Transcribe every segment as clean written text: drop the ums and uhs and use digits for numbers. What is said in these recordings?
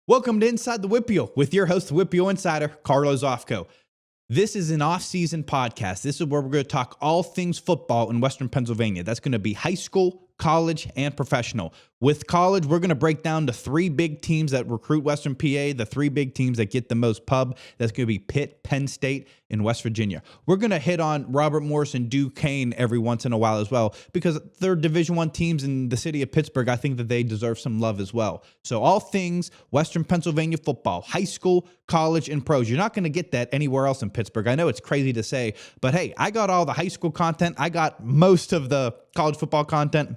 Welcome to Inside the WPIAL with your host, the WPIAL Insider, Carlos Offco. This is an off-season podcast. This is where we're going to talk all things football in Western Pennsylvania. That's going to be high school, college, and professional. With college, we're going to break down the three big teams that recruit Western PA, the three big teams that get the most pub. That's going to be Pitt, Penn State, and West Virginia. We're going to hit on Robert Morris and Duquesne every once in a while as well, because they're Division I teams in the city of Pittsburgh. I think that they deserve some love as well. So all things Western Pennsylvania football, high school, college, and pros. You're not going to get that anywhere else in Pittsburgh. I know it's crazy to say, but hey, I got all the high school content. I got most of the college football content.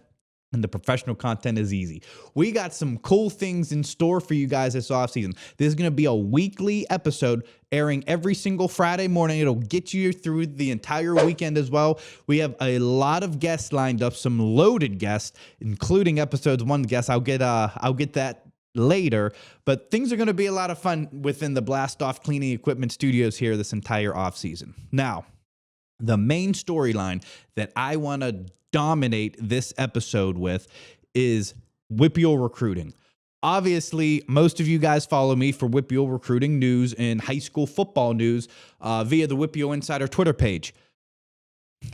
And the professional content is easy. We got some cool things in store for you guys this offseason. This is going to be a weekly episode airing every single Friday morning. It'll get you through the entire weekend as well. We have a lot of guests lined up, some loaded guests, including episodes one guest. I'll get that later, but things are going to be a lot of fun within the Blast Off Cleaning Equipment Studios here this entire offseason. Now, the main storyline that I want to dominate this episode with is WPIAL recruiting. Obviously, most of you guys follow me for WPIAL recruiting news and high school football news via the WPIAL Insider Twitter page.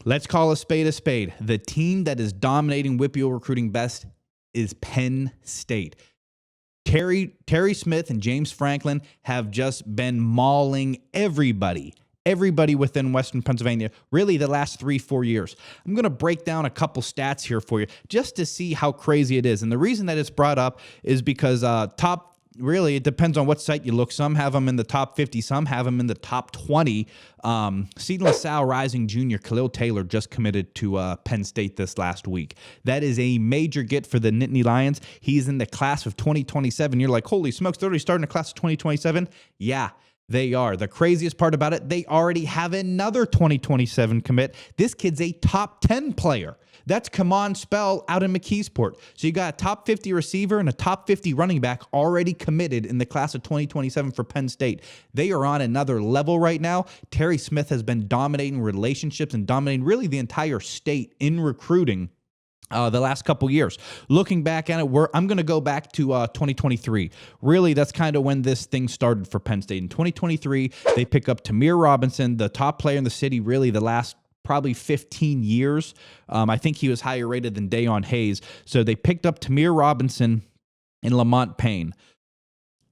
Let's call a spade a spade. The team that is dominating WPIAL recruiting best is Penn State. Terry Smith and James Franklin have just been mauling everybody within Western Pennsylvania, really the last 3-4 years. I'm going to break down a couple stats here for you just to see how crazy it is. And the reason that it's brought up is because it depends on what site you look. Some have them in the top 50. Some have them in the top 20. Seton LaSalle Rising Jr. Khalil Taylor just committed to Penn State this last week. That is a major get for the Nittany Lions. He's in the class of 2027. You're like, holy smokes, they're already starting the class of 2027? Yeah. They are. The craziest part about it, they already have another 2027 commit. This kid's a top 10 player. That's Kamon Spell out in McKeesport. So you got a top 50 receiver and a top 50 running back already committed in the class of 2027 for Penn State. They are on another level right now. Terry Smith has been dominating relationships and dominating really the entire state in recruiting the last couple years. Looking back at it, I'm going to go back to 2023. Really, that's kind of when this thing started for Penn State. In 2023, they pick up Tamir Robinson, the top player in the city, really the last probably 15 years. I think he was higher rated than Dayon Hayes. So they picked up Tamir Robinson and Lamont Payne.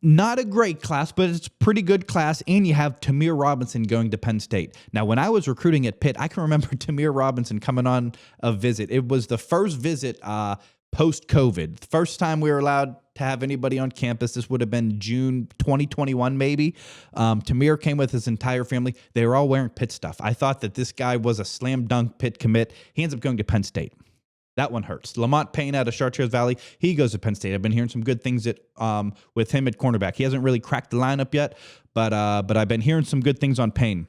Not a great class, but it's a pretty good class, and you have Tamir Robinson going to Penn State. Now, when I was recruiting at Pitt, I can remember Tamir Robinson coming on a visit. It was the first visit post-COVID. The first time we were allowed to have anybody on campus. This would have been June 2021, maybe. Tamir came with his entire family. They were all wearing Pitt stuff. I thought that this guy was a slam dunk Pitt commit. He ends up going to Penn State. That one hurts. Lamont Payne out of Chartiers Valley, he goes to Penn State. I've been hearing some good things with him at cornerback. He hasn't really cracked the lineup yet, but I've been hearing some good things on Payne.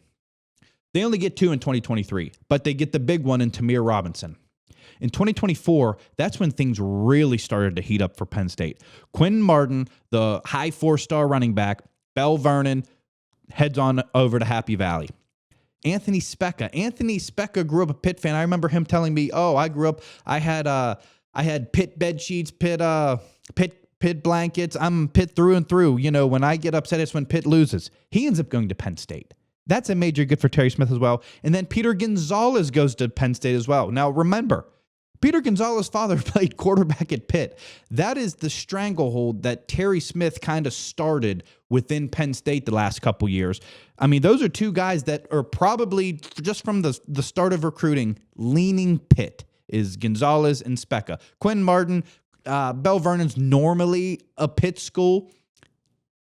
They only get 2 in 2023, but they get the big one in Tamir Robinson. In 2024, that's when things really started to heat up for Penn State. Quinn Martin, the high 4-star running back, Bell Vernon, heads on over to Happy Valley. Anthony Specca grew up a Pitt fan. I remember him telling me, I grew up, I had Pitt bed sheets, Pitt blankets. I'm Pitt through and through. You know, when I get upset, it's when Pitt loses. He ends up going to Penn State. That's a major get for Terry Smith as well. And then Peter Gonzalez goes to Penn State as well. Now, remember, Peter Gonzalez's father played quarterback at Pitt. That is the stranglehold that Terry Smith kind of started within Penn State the last couple years. I mean, those are two guys that are probably, just from the start of recruiting, leaning Pitt, is Gonzalez and Specca. Quinn Martin, Bell Vernon's normally a Pitt school.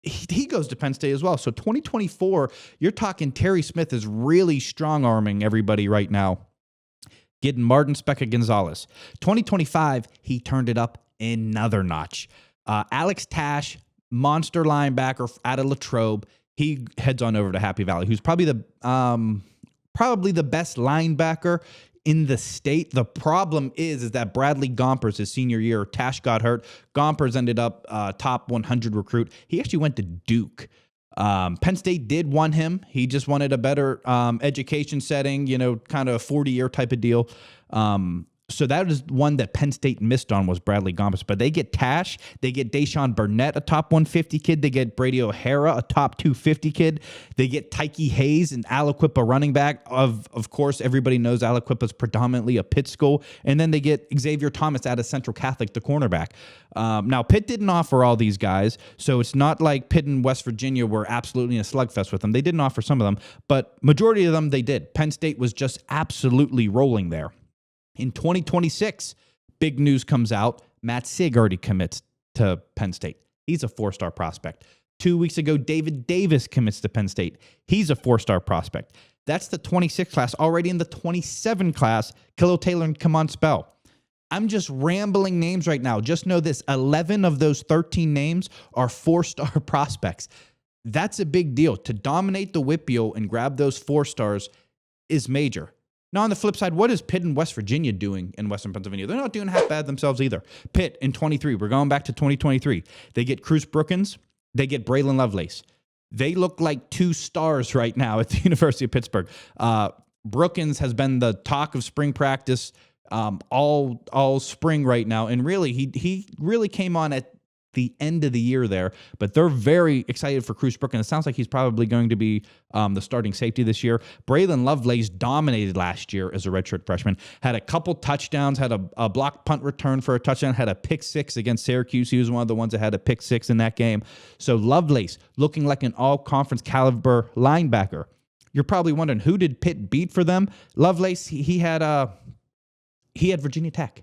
He goes to Penn State as well. So 2024, you're talking Terry Smith is really strong-arming everybody right now, getting Martin, Specca, Gonzalez. 2025, he turned it up another notch. Alex Tash, monster linebacker out of Latrobe, he heads on over to Happy Valley, who's probably the best linebacker in the state. The problem is that Bradley Gompers, his senior year, Tash got hurt. Gompers ended up top 100 recruit. He actually went to Duke. Penn State did want him. He just wanted a better education setting, kind of a 40-year type of deal. So that is one that Penn State missed on, was Bradley Gompers. But they get Tash, they get Deshaun Burnett, a top 150 kid. They get Brady O'Hara, a top 250 kid. They get Tyke Hayes and Aliquippa running back. Of course, everybody knows Aliquippa is predominantly a Pitt school. And then they get Xavier Thomas out of Central Catholic, the cornerback. Now, Pitt didn't offer all these guys, so it's not like Pitt and West Virginia were absolutely in a slugfest with them. They didn't offer some of them, but majority of them they did. Penn State was just absolutely rolling there. In 2026, big news comes out. Matt Sig already commits to Penn State. He's a 4-star prospect. 2 weeks ago, David Davis commits to Penn State. He's a 4-star prospect. That's the 26 class. Already in the 27 class, Khalil Taylor and Kamon Spell. I'm just rambling names right now. Just know this, 11 of those 13 names are 4-star prospects. That's a big deal. To dominate the WPIAL and grab those 4 stars is major. Now, on the flip side, what is Pitt and West Virginia doing in Western Pennsylvania? They're not doing half bad themselves either. Pitt in 23, we're going back to 2023. They get Cruz Brookins, they get Braylon Lovelace. They look like 2 stars right now at the University of Pittsburgh. Brookins has been the talk of spring practice all spring right now, and really, he really came on at the end of the year there, but they're very excited for Cruz Brookins. It sounds like he's probably going to be the starting safety this year. Braylon Lovelace dominated last year as a redshirt freshman, had a couple touchdowns, had a blocked punt return for a touchdown, had a pick 6 against Syracuse. He was one of the ones that had a pick 6 in that game. So Lovelace looking like an all-conference caliber linebacker. You're probably wondering, who did Pitt beat for them? Lovelace, he had Virginia Tech.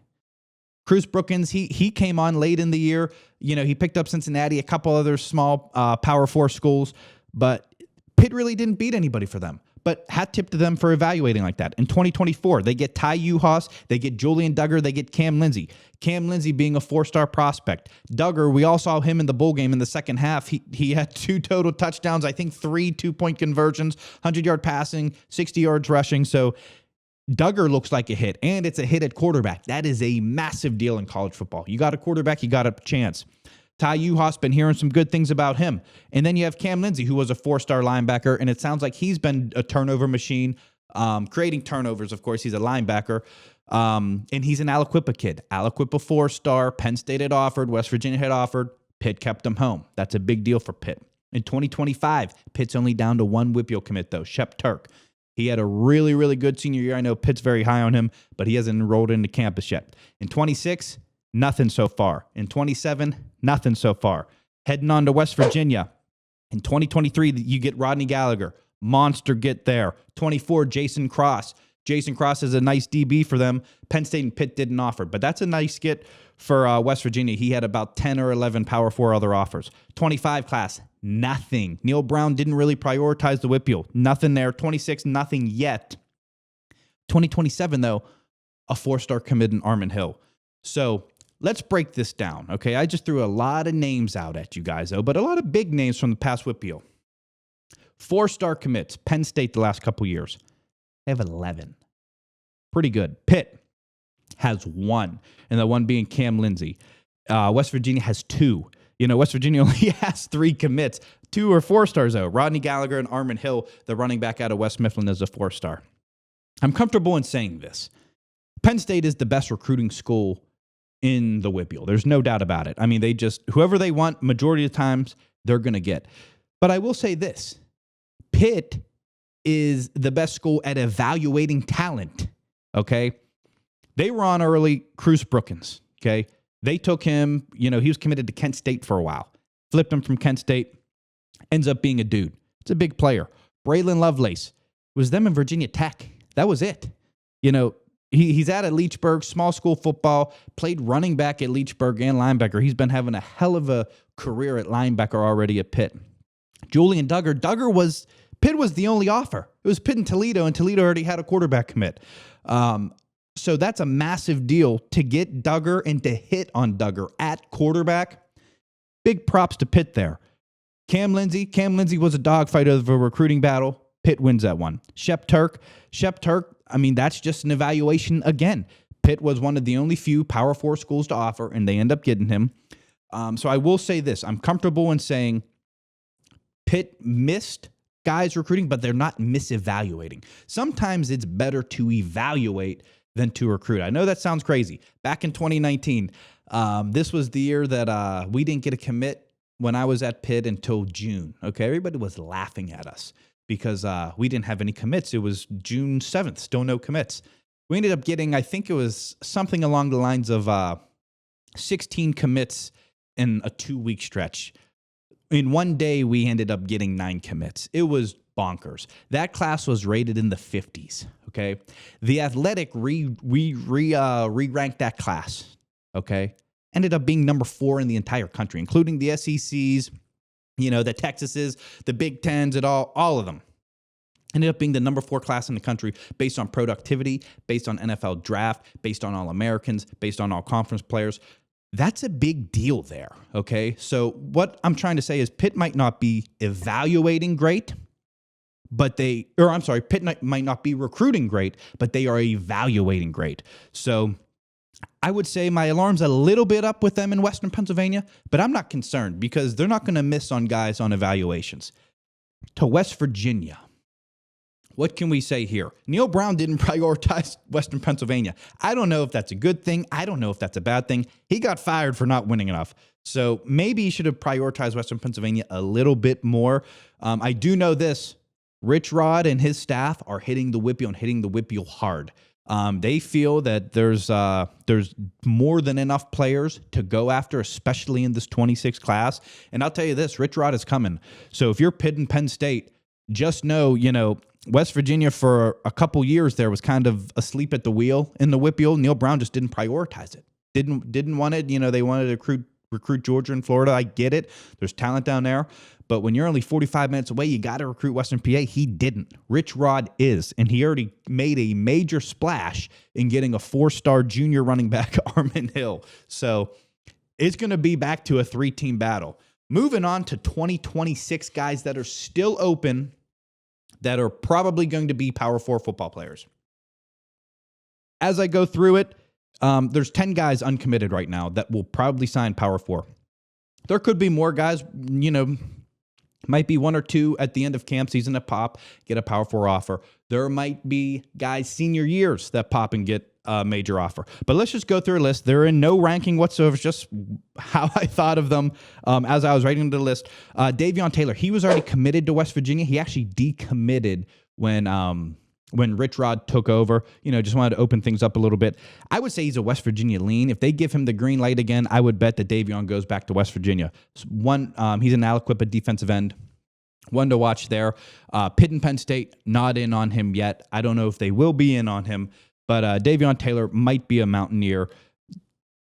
Cruz Brookins, he came on late in the year. You know, he picked up Cincinnati, a couple other small Power 4 schools, but Pitt really didn't beat anybody for them. But hat tip to them for evaluating like that. In 2024, they get Ty Uhas, they get Julian Duggar, they get Cam Lindsey. Cam Lindsey being a 4-star prospect. Duggar, we all saw him in the bowl game in the second half. He had 2 total touchdowns, I think 3 2-point conversions, 100-yard passing, 60 yards rushing. So Duggar looks like a hit, and it's a hit at quarterback. That is a massive deal in college football. You got a quarterback, you got a chance. Ty Uhas, been hearing some good things about him. And then you have Cam Lindsey, who was a 4-star linebacker, and it sounds like he's been a turnover machine, creating turnovers, of course. He's a linebacker, and he's an Aliquippa kid. Aliquippa 4-star, Penn State had offered, West Virginia had offered, Pitt kept him home. That's a big deal for Pitt. In 2025, Pitt's only down to 1 WPIAL commit, though, Shep Turk. He had a really, really good senior year. I know Pitt's very high on him, but he hasn't enrolled into campus yet. In 26, nothing so far. In 27, nothing so far. Heading on to West Virginia. In 2023, you get Rodney Gallagher. Monster get there. 24, Jason Cross. Jason Cross is a nice DB for them. Penn State and Pitt didn't offer, but that's a nice get for West Virginia. He had about 10 or 11 Power 4 other offers. 25 class, nothing. Neil Brown didn't really prioritize the WPIAL. Nothing there. 26, nothing yet. 2027, though, a 4-star commit in Armand Hill. So let's break this down, okay? I just threw a lot of names out at you guys, though, but a lot of big names from the past WPIAL. 4-star commits, Penn State the last couple years. They have 11. Pretty good. Pitt has 1, and the one being Cam Lindsey. West Virginia has 2. You know, West Virginia only has 3 commits. 2 are 4-stars, though. Rodney Gallagher and Armand Hill, the running back out of West Mifflin, is a 4-star. I'm comfortable in saying this. Penn State is the best recruiting school in the WPIAL. There's no doubt about it. I mean, they just, whoever they want, majority of the times, they're going to get. But I will say this. Pitt is the best school at evaluating talent, okay? They were on early Cruz Brookins, okay? They took him, you know, he was committed to Kent State for a while. Flipped him from Kent State, ends up being a dude. It's a big player. Braylon Lovelace, it was them in Virginia Tech. That was it. You know, he's out at Leechburg, small school football, played running back at Leechburg and linebacker. He's been having a hell of a career at linebacker already at Pitt. Julian Duggar, Pitt was the only offer. It was Pitt and Toledo already had a quarterback commit. So that's a massive deal to get Duggar and to hit on Duggar at quarterback. Big props to Pitt there. Cam Lindsey was a dogfight of a recruiting battle. Pitt wins that one. Shep Turk, I mean, that's just an evaluation again. Pitt was one of the only few Power 4 schools to offer, and they end up getting him. So I will say this. I'm comfortable in saying Pitt missed guys recruiting, but they're not misevaluating. Sometimes it's better to evaluate than to recruit. I know that sounds crazy. Back in 2019, this was the year that we didn't get a commit when I was at Pitt until June. Okay, everybody was laughing at us because we didn't have any commits. It was June 7th, still no commits. We ended up getting, I think it was something along the lines of 16 commits in a 2-week stretch. In one day, we ended up getting 9 commits. It was bonkers. That class was rated in the 50s, okay? The Athletic re-ranked that class, okay? Ended up being number 4 in the entire country, including the SECs, the Texases, the Big Tens, and all of them. Ended up being the number 4 class in the country based on productivity, based on NFL draft, based on All-Americans, based on all-conference players. That's a big deal there, okay? So what I'm trying to say is Pitt might not be evaluating great, Pitt might not be recruiting great, but they are evaluating great. So I would say my alarm's a little bit up with them in Western Pennsylvania, but I'm not concerned because they're not going to miss on guys on evaluations. To West Virginia, what can we say here? Neil Brown didn't prioritize Western Pennsylvania. I don't know if that's a good thing. I don't know if that's a bad thing. He got fired for not winning enough. So maybe he should have prioritized Western Pennsylvania a little bit more. I do know this. Rich Rod and his staff are hitting the WPIAL and hitting the WPIAL hard. They feel that there's more than enough players to go after, especially in this 26 class. And I'll tell you this, Rich Rod is coming. So if you're Pitt and Penn State, just know, West Virginia for a couple years there was kind of asleep at the wheel in the WPIAL. Neil Brown just didn't prioritize it. Didn't want it. They wanted to recruit Georgia and Florida. I get it. There's talent down there. But when you're only 45 minutes away, you got to recruit Western PA. He didn't. Rich Rod is. And he already made a major splash in getting a 4-star junior running back, Armand Hill. So it's going to be back to a 3-team battle. Moving on to 2026 guys that are still open that are probably going to be Power 4 football players. As I go through it, there's 10 guys uncommitted right now that will probably sign Power 4. There could be more guys, might be 1 or 2 at the end of camp season that pop, get a Power 4 offer. There might be guys senior years that pop and get a major offer. But let's just go through a list. They're in no ranking whatsoever. It's just how I thought of them as I was writing the list. Davion Taylor, he was already committed to West Virginia. He actually decommitted when Rich Rod took over. Just wanted to open things up a little bit. I would say he's a West Virginia lean. If they give him the green light again, I would bet that Davion goes back to West Virginia. He's an Aliquippa defensive end. One to watch there. Pitt and Penn State, not in on him yet. I don't know if they will be in on him, but Davion Taylor might be a Mountaineer,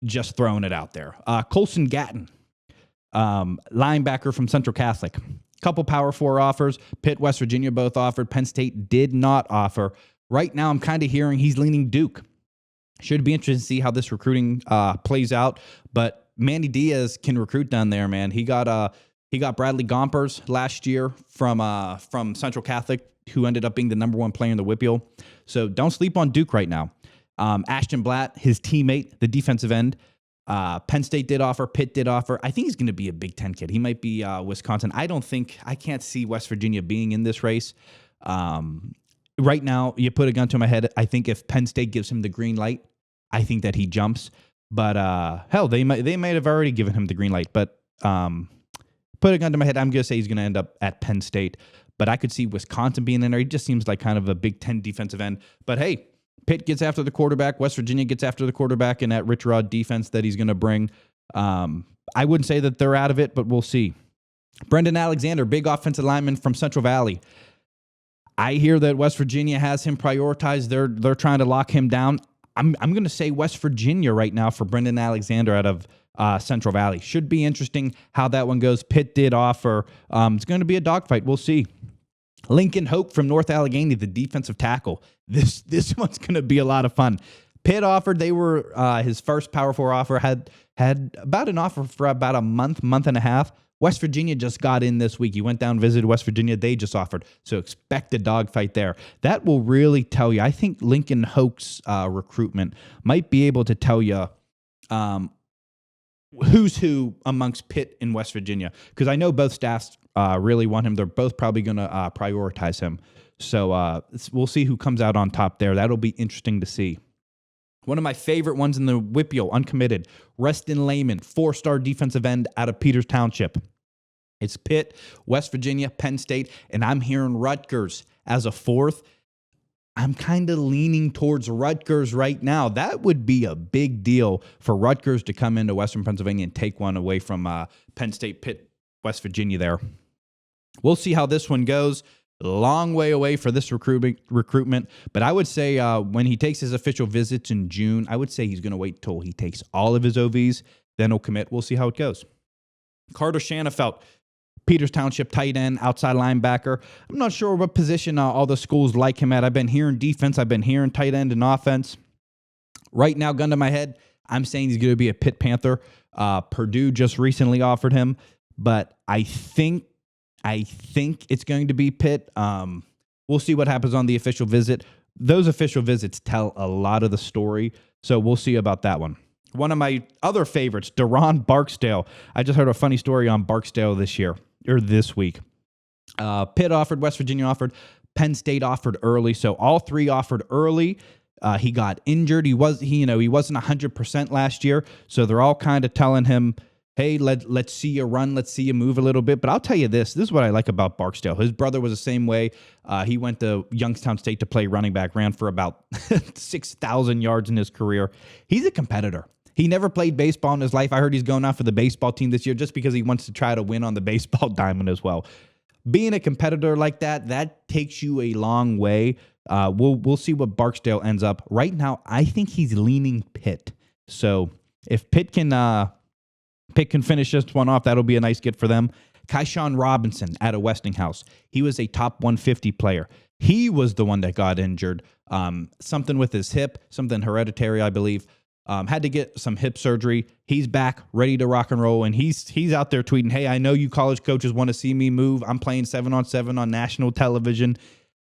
just throwing it out there. Colson Gatton, linebacker from Central Catholic. Couple Power 4 offers. Pitt, West Virginia both offered. Penn State did not offer. Right now, I'm kind of hearing he's leaning Duke. Should be interesting to see how this recruiting plays out. But Manny Diaz can recruit down there, man. He got Bradley Gompers last year from Central Catholic, who ended up being the number 1 player in the WPIAL. So don't sleep on Duke right now. Ashton Blatt, his teammate, the defensive end. Penn State did offer. Pitt did offer. I think he's going to be a Big Ten kid. He might be Wisconsin. I can't see West Virginia being in this race. Right now, you put a gun to my head. I think if Penn State gives him the green light, I think that he jumps. But hell, they might have already given him the green light. But put a gun to my head, I'm going to say he's going to end up at Penn State. But I could see Wisconsin being in there. He just seems like kind of a Big Ten defensive end. But hey, Pitt gets after the quarterback. West Virginia gets after the quarterback in that Rich Rod defense that he's going to bring. I wouldn't say that they're out of it, but we'll see. Brendan Alexander, big offensive lineman from Central Valley. I hear that West Virginia has him prioritized. They're trying to lock him down. I'm going to say West Virginia right now for Brendan Alexander out of Central Valley. Should be interesting how that one goes. Pitt did offer. It's going to be a dogfight. We'll see. Lincoln Hope from North Allegheny, the defensive tackle. This one's going to be a lot of fun. Pitt offered. They were his first Power 4 offer. Had about an offer for about a month and a half. West Virginia just got in this week. He went down, visited West Virginia. They just offered. So expect a dogfight there. That will really tell you. I think Lincoln Hope's recruitment might be able to tell you who's who amongst Pitt and West Virginia. Because I know both staffs really want him. They're both probably going to prioritize him. So we'll see who comes out on top there. That'll be interesting to see. One of my favorite ones in the WPIAL, uncommitted, Reston Lehman, 4-star defensive end out of Peters Township. It's Pitt, West Virginia, Penn State, and I'm hearing Rutgers as a fourth. I'm kind of leaning towards Rutgers right now. That would be a big deal for Rutgers to come into Western Pennsylvania and take one away from Penn State, Pitt, West Virginia there. We'll see how this one goes. Long way away for this recruitment, but I would say when he takes his official visits in June, I would say he's going to wait till he takes all of his OVs, then he'll commit. We'll see how it goes. Carter Shanafelt, Peters Township tight end, outside linebacker. I'm not sure what position all the schools like him at. I've been hearing defense. I've been hearing tight end and offense. Right now, gun to my head, I'm saying he's going to be a Pitt Panther. Purdue just recently offered him, but I think it's going to be Pitt. We'll see what happens on the official visit. Those official visits tell a lot of the story, so we'll see about that one. One of my other favorites, Deron Barksdale. I just heard a funny story on Barksdale this week. Pitt offered, West Virginia offered, Penn State offered early, so all three offered early. He got injured. He wasn't 100% last year, so they're all kind of telling him, hey, let's see you run, let's see you move a little bit. But I'll tell you this is what I like about Barksdale. His brother was the same way. He went to Youngstown State to play running back, ran for about 6,000 yards in his career. He's a competitor. He never played baseball in his life. I heard he's going out for the baseball team this year just because he wants to try to win on the baseball diamond as well. Being a competitor like that takes you a long way. We'll see what Barksdale ends up. Right now, I think he's leaning Pitt. So if Pitt can finish this one off, that'll be a nice get for them. Keyshawn Robinson out of Westinghouse. He was a top 150 player. He was the one that got injured. Something with his hip, something hereditary, I believe. Had to get some hip surgery. He's back, ready to rock and roll, and he's out there tweeting, hey, I know you college coaches want to see me move. I'm playing 7-on-7 on national television.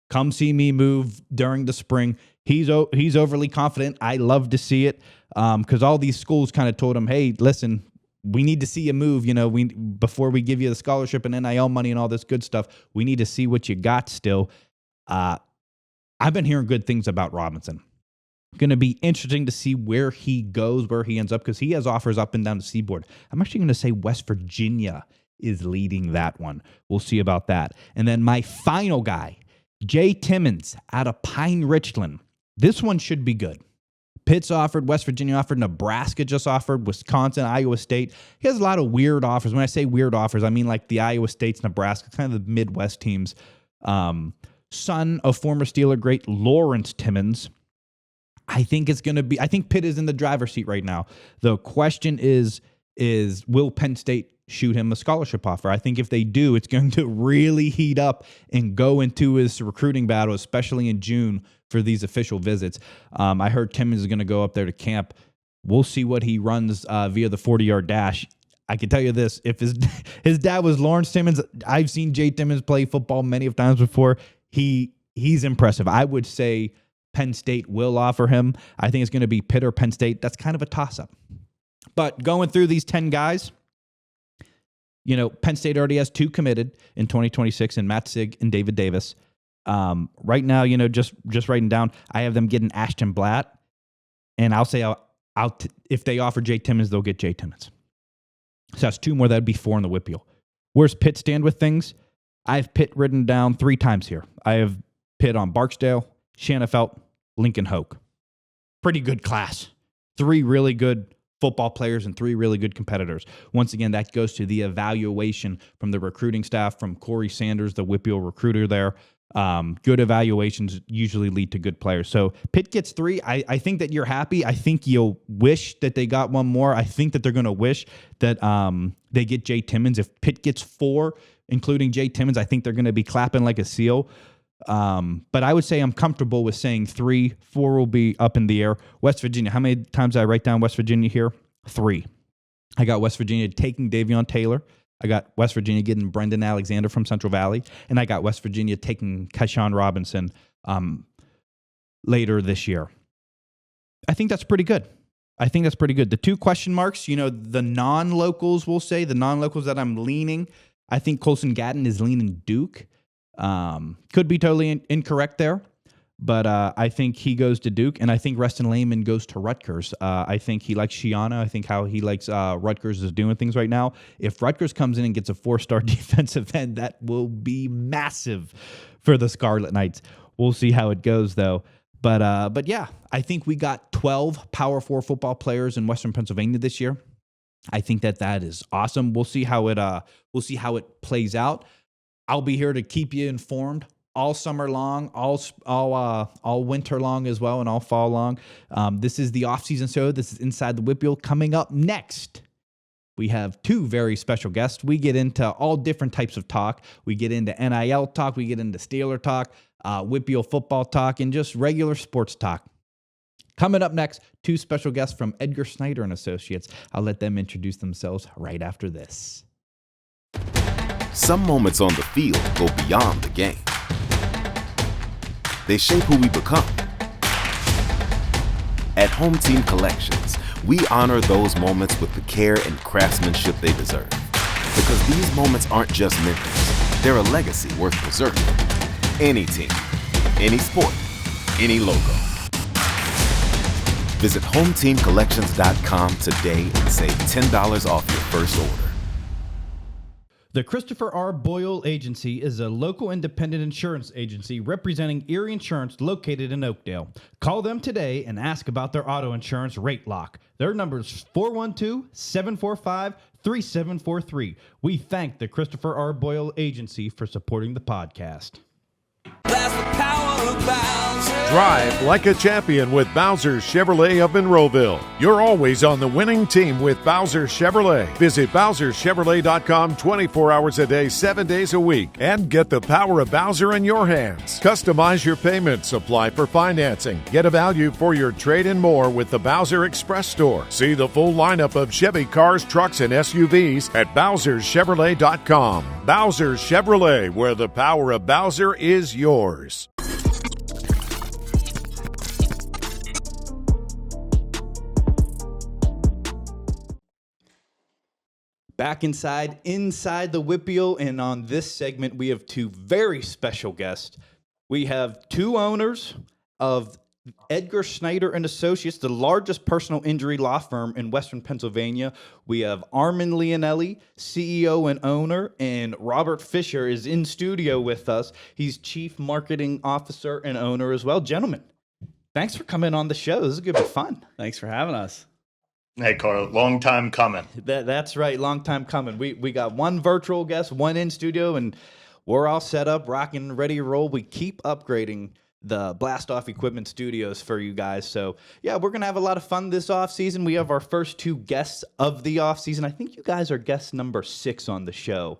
Come see me move during the spring. He's overly confident. I love to see it because all these schools kind of told him, hey, listen, we need to see you move. Before we give you the scholarship and NIL money and all this good stuff, we need to see what you got still. I've been hearing good things about Robinson. Going to be interesting to see where he goes, where he ends up, because he has offers up and down the seaboard. I'm actually going to say West Virginia is leading that one. We'll see about that. And then my final guy, Jay Timmons out of Pine Richland. This one should be good. Pitt's offered, West Virginia offered, Nebraska just offered, Wisconsin, Iowa State. He has a lot of weird offers. When I say weird offers, I mean like the Iowa States, Nebraska, kind of the Midwest teams. Son of former Steeler great Lawrence Timmons. I think Pitt is in the driver's seat right now. The question is will Penn State shoot him a scholarship offer? I think if they do, it's going to really heat up and go into his recruiting battle, especially in June for these official visits. I heard Timmons is going to go up there to camp. We'll see what he runs via the 40-yard dash. I can tell you this, if his dad was Lawrence Timmons, I've seen Jay Timmons play football many of times before. He's impressive. I would say Penn State will offer him. I think it's going to be Pitt or Penn State. That's kind of a toss-up. But going through these 10 guys, Penn State already has 2 committed in 2026 in Matt Sig and David Davis. Right now, just writing down, I have them getting Ashton Blatt, and I'll say if they offer Jay Timmons, they'll get Jay Timmons. So that's 2 more. That'd be 4 in the WPIAL. Where's Pitt stand with things? I have Pitt written down 3 times here. I have Pitt on Barksdale, Shanafelt, Lincoln Hoke. Pretty good class. 3 really good football players and 3 really good competitors. Once again, that goes to the evaluation from the recruiting staff, from Corey Sanders, the WPIAL recruiter there. Good evaluations usually lead to good players. So Pitt gets 3. I think that you're happy. I think you'll wish that they got 1 more. I think that they're going to wish that they get Jay Timmons. If Pitt gets 4, including Jay Timmons, I think they're going to be clapping like a seal. But I would say I'm comfortable with saying 3, 4 will be up in the air. West Virginia, how many times did I write down West Virginia here? 3. I got West Virginia taking Davion Taylor. I got West Virginia getting Brendan Alexander from Central Valley. And I got West Virginia taking Keyshawn Robinson later this year. I think that's pretty good. The 2 question marks, the non-locals, we'll say, the non-locals that I'm leaning, I think Colson Gatton is leaning Duke. Could be totally incorrect there, But I think he goes to Duke, and I think Reston Lehman goes to Rutgers. I think he likes Shiana. I think how he likes Rutgers is doing things right now. If Rutgers comes in and gets a 4-star defensive end, that will be massive for the Scarlet Knights. We'll see how it goes, though. But yeah, I think we got 12 Power 4 football players in Western Pennsylvania this year. I think that is awesome. We'll see how it plays out. I'll be here to keep you informed all summer long, all winter long as well, and all fall long. This is the off-season show. This is Inside the WPIAL. Coming up next, we have two very special guests. We get into all different types of talk. We get into NIL talk. We get into Steeler talk, WPIAL football talk, and just regular sports talk. Coming up next, two special guests from Edgar Snyder and Associates. I'll let them introduce themselves right after this. Some moments on the field go beyond the game. They shape who we become. At Home Team Collections, we honor those moments with the care and craftsmanship they deserve. Because these moments aren't just memories, they're a legacy worth preserving. Any team, any sport, any logo. Visit HomeTeamCollections.com today and save $10 off your first order. The Christopher R. Boyle Agency is a local independent insurance agency representing Erie Insurance located in Oakdale. Call them today and ask about their auto insurance rate lock. Their number is 412-745-3743. We thank the Christopher R. Boyle Agency for supporting the podcast. That's the power of Bowser. Drive like a champion with Bowser Chevrolet of Monroeville. You're always on the winning team with Bowser Chevrolet. Visit BowserChevrolet.com 24 hours a day, 7 days a week, and get the power of Bowser in your hands. Customize your payments, apply for financing, get a value for your trade and more with the Bowser Express Store. See the full lineup of Chevy cars, trucks, and SUVs at BowserChevrolet.com. Bowser Chevrolet, where the power of Bowser is yours. Back inside the WPIAL, and on this segment, we have two very special guests. We have two owners of Edgar Snyder and Associates, the largest personal injury law firm in Western Pennsylvania. We have Armand Leonelli, CEO and owner, and Robert Fisher is in studio with us. He's Chief Marketing Officer and owner as well. Gentlemen, thanks for coming on the show. This is going to be fun. Thanks for having us. Hey, Carl, long time coming. That's right, long time coming. We got one virtual guest, one in studio, and we're all set up, rocking, ready to roll. We keep upgrading the Blast Off Equipment Studios for you guys. So, yeah, we're going to have a lot of fun this offseason. We have our first two guests of the offseason. I think you guys are guest number 6 on the show.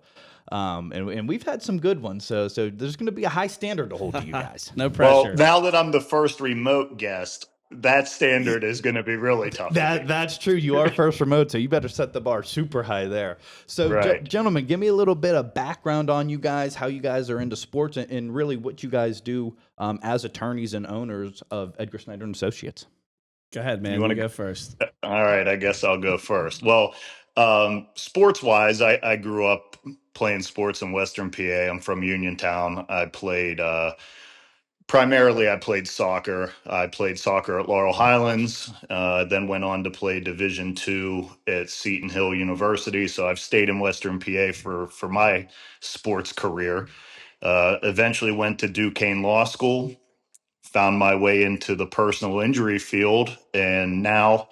And we've had some good ones. So there's going to be a high standard to hold to you guys. No pressure. Well, now that I'm the first remote guest, that standard is going to be really tough. That's true. You are first remote, so you better set the bar super high there. So, right. Gentlemen, give me a little bit of background on you guys, how you guys are into sports, and really what you guys do as attorneys and owners of Edgar Snyder and Associates. Go ahead, man. You want to go first? All right, I guess I'll go first. Well, sports-wise, I grew up playing sports in Western PA. I'm from Uniontown. I played primarily, I played soccer. I played soccer at Laurel Highlands, then went on to play Division II at Seton Hill University. So I've stayed in Western PA for my sports career. Eventually went to Duquesne Law School, found my way into the personal injury field, and now,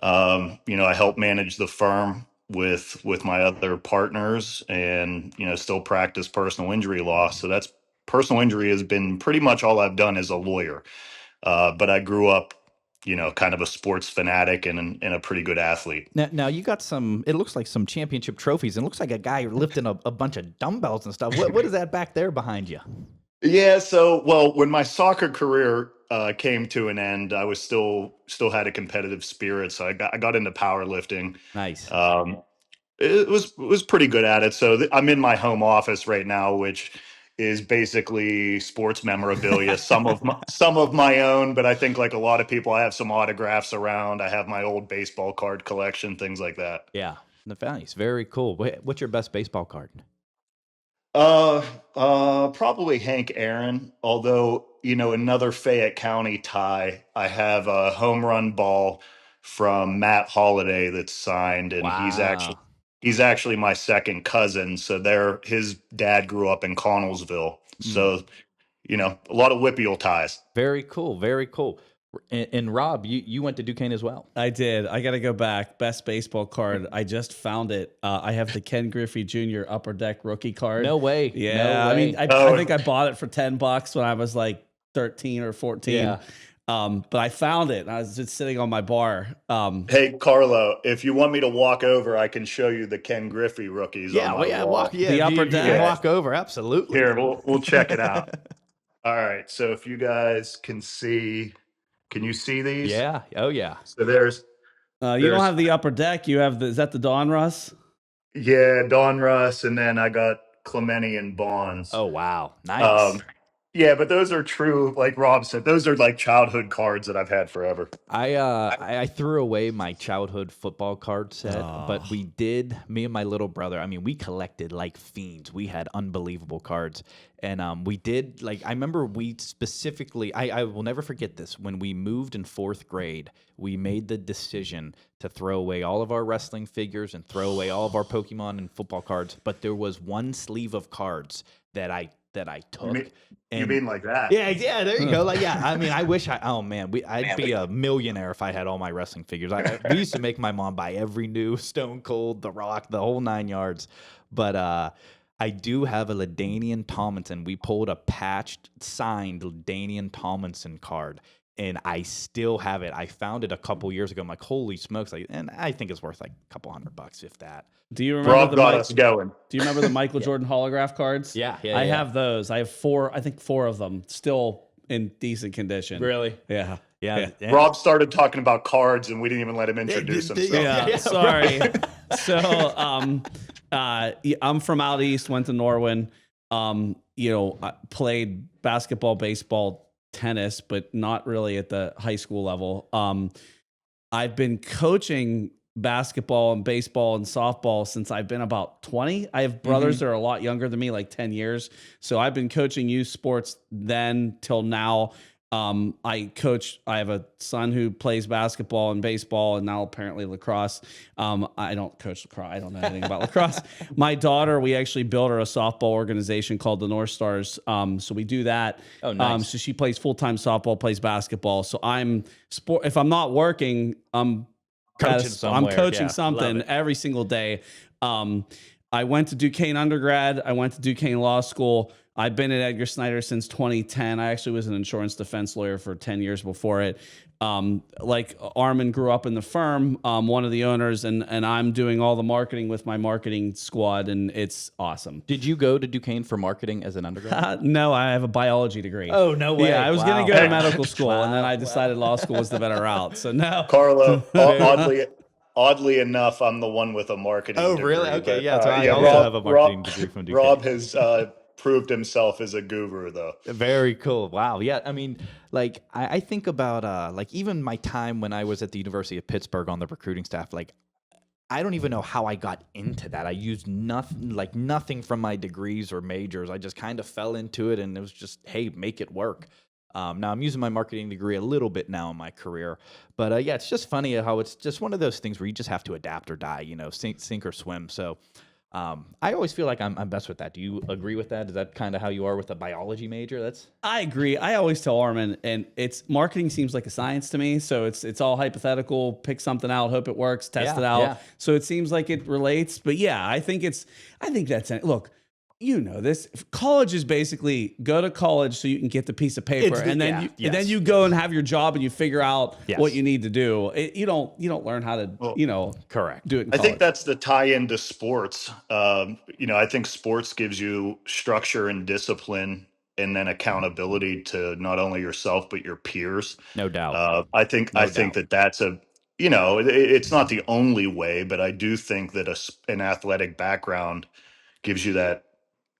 I help manage the firm with my other partners, and still practice personal injury law. So that's personal injury has been pretty much all I've done as a lawyer. But I grew up, kind of a sports fanatic and a pretty good athlete. Now you got it looks like some championship trophies, and it looks like a guy lifting a bunch of dumbbells and stuff. What is that back there behind you? Yeah. So, when my soccer career came to an end, I was still had a competitive spirit. So I got into powerlifting. Nice. It was pretty good at it. So I'm in my home office right now, which is basically sports memorabilia, some of my own, but I think like a lot of people, I have some autographs around. I have my old baseball card collection, things like that. Yeah, nice, very cool. What's your best baseball card? Probably Hank Aaron. Although, another Fayette County tie. I have a home run ball from Matt Holliday that's signed, and Wow. he's actually my second cousin. So his dad grew up in Connellsville. So, a lot of WPIAL ties. Very cool. Very cool. And Rob, you went to Duquesne as well. I did. I got to go back. Best baseball card. I just found it. I have the Ken Griffey Jr. Upper Deck rookie card. No way. Yeah. No I way. mean, I think I bought it for $10 when I was like 13 or 14. Yeah. But I found it. And I was just sitting on my bar. Hey, Carlo, if you want me to walk over, I can show you the Ken Griffey rookies on my wall. The upper deck. Walk over. Absolutely. Here, we'll check it out. All right. So if you guys can you see these? Yeah. Oh, yeah. So there's you don't have the upper deck. You have is that the Don Russ? Yeah, Don Russ, and then I got Clemente and Bonds. Oh, wow. Nice. Yeah, but those are true, like Rob said, those are like childhood cards that I've had forever. I threw away my childhood football card set, but me and my little brother, I mean, we collected like fiends. We had unbelievable cards. And we did, like, I remember we specifically, I will never forget this. When we moved in 4th grade, we made the decision to throw away all of our wrestling figures and throw away all of our Pokemon and football cards. But there was one sleeve of cards that I took. You mean like that? Yeah, there you go. Like, yeah, I mean, I wish I'd be a millionaire if I had all my wrestling figures. We used to make my mom buy every new Stone Cold, The Rock, the whole 9 yards. But I do have a LaDainian Tomlinson. We pulled a patched, signed LaDainian Tomlinson card, and I still have it. I found it a couple years ago. I'm like, holy smokes! And I think it's worth like a couple $100, if that. Do you remember Rob got us going. Do you remember the Michael Jordan holograph cards? Yeah. I have those. I have 4 of them still in decent condition. Really? Yeah. Yeah. Rob started talking about cards, and we didn't even let him introduce himself. Yeah. Sorry. So, I'm from out east. Went to Norwin. I played basketball, baseball, tennis, but not really at the high school level. I've been coaching basketball and baseball and softball since I've been about 20. I have brothers that are a lot younger than me, like 10 years. So I've been coaching youth sports then till now. I have a son who plays basketball and baseball and now apparently lacrosse. I don't coach lacrosse. I don't know anything about lacrosse. My daughter, we actually built her a softball organization called the North Stars. So we do that. Oh, nice. So she plays full-time softball, plays basketball. So if I'm not working, I'm coaching something every single day. I went to Duquesne undergrad. I went to Duquesne Law School. I've been at Edgar Snyder since 2010. I actually was an insurance defense lawyer for 10 years before it. Like Armand grew up in the firm, one of the owners, and I'm doing all the marketing with my marketing squad, and it's awesome. Did you go to Duquesne for marketing as an undergrad? No, I have a biology degree. Oh, no way. Yeah, I was going to go to medical school, and then I decided law school was the better route. So no. Carlo, oddly enough, I'm the one with a marketing degree. Oh, really? Okay, but, yeah. So I also have a marketing degree from Duquesne. Rob has proved himself as a guru, though. Very cool. Wow. Yeah. I mean, like, I think about, like, even my time when I was at the University of Pittsburgh on the recruiting staff, like, I don't even know how I got into that. I used nothing from my degrees or majors. I just kind of fell into it, and it was just, hey, make it work. Now I'm using my marketing degree a little bit now in my career, but yeah, it's just funny how it's just one of those things where you just have to adapt or die, sink or swim. So I always feel like I'm best with that. Do you agree with that? Is that kind of how you are with a biology major? I agree. I always tell Armand, and marketing seems like a science to me. So it's all hypothetical. Pick something out, hope it works, test it out. Yeah. So it seems like it relates. But yeah, I think that's it. Look, you know this. College is basically go to college so you can get the piece of paper, and then you go and have your job and you figure out what you need to do. You don't learn how to correct do it in college. I think that's the tie-in to sports. I think sports gives you structure and discipline, and then accountability to not only yourself but your peers. No doubt. I think that's a. It's not the only way, but I do think that an athletic background gives you that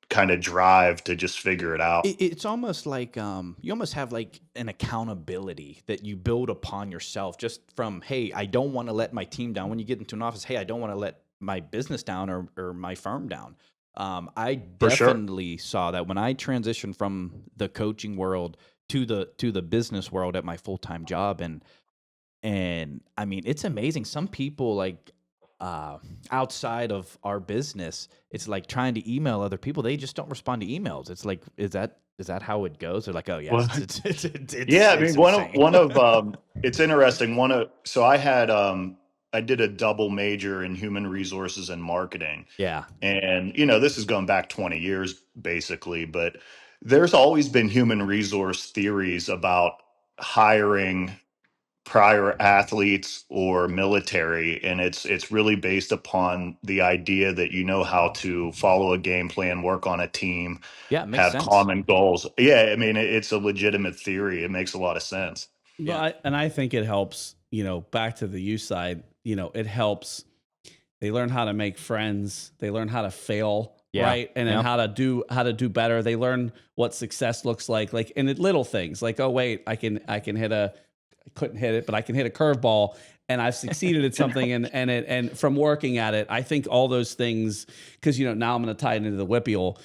kind of drive to just figure it out. It's almost like you almost have like an accountability that you build upon yourself just from, hey, I don't want to let my team down. When you get into an office, hey, I don't want to let my business down or my firm down. I For sure. definitely saw that when I transitioned from the coaching world to the business world at my full-time job. And I mean, it's amazing. Some people like outside of our business, it's like trying to email other people. They just don't respond to emails. It's like, is that how it goes? They're like, oh yeah, Well, it's yeah, I mean, insane. one of it's interesting. So I did a double major in human resources and marketing. Yeah. And, this is going back 20 years basically, but there's always been human resource theories about hiring prior athletes or military, and it's really based upon the idea that you know how to follow a game plan, work on a team, Yeah, it makes have sense. common goals. Yeah, I mean, it's a legitimate theory. It makes a lot of sense. Yeah. And I think it helps, back to the youth side, it helps. They learn how to make friends. They learn how to fail. Yeah. Right. And then how to do better. They learn what success looks like in little things like, oh, wait, I couldn't hit it, but I can hit a curveball and I've succeeded at something. And from working at it, I think all those things, because, now I'm going to tie it into the WPIAL,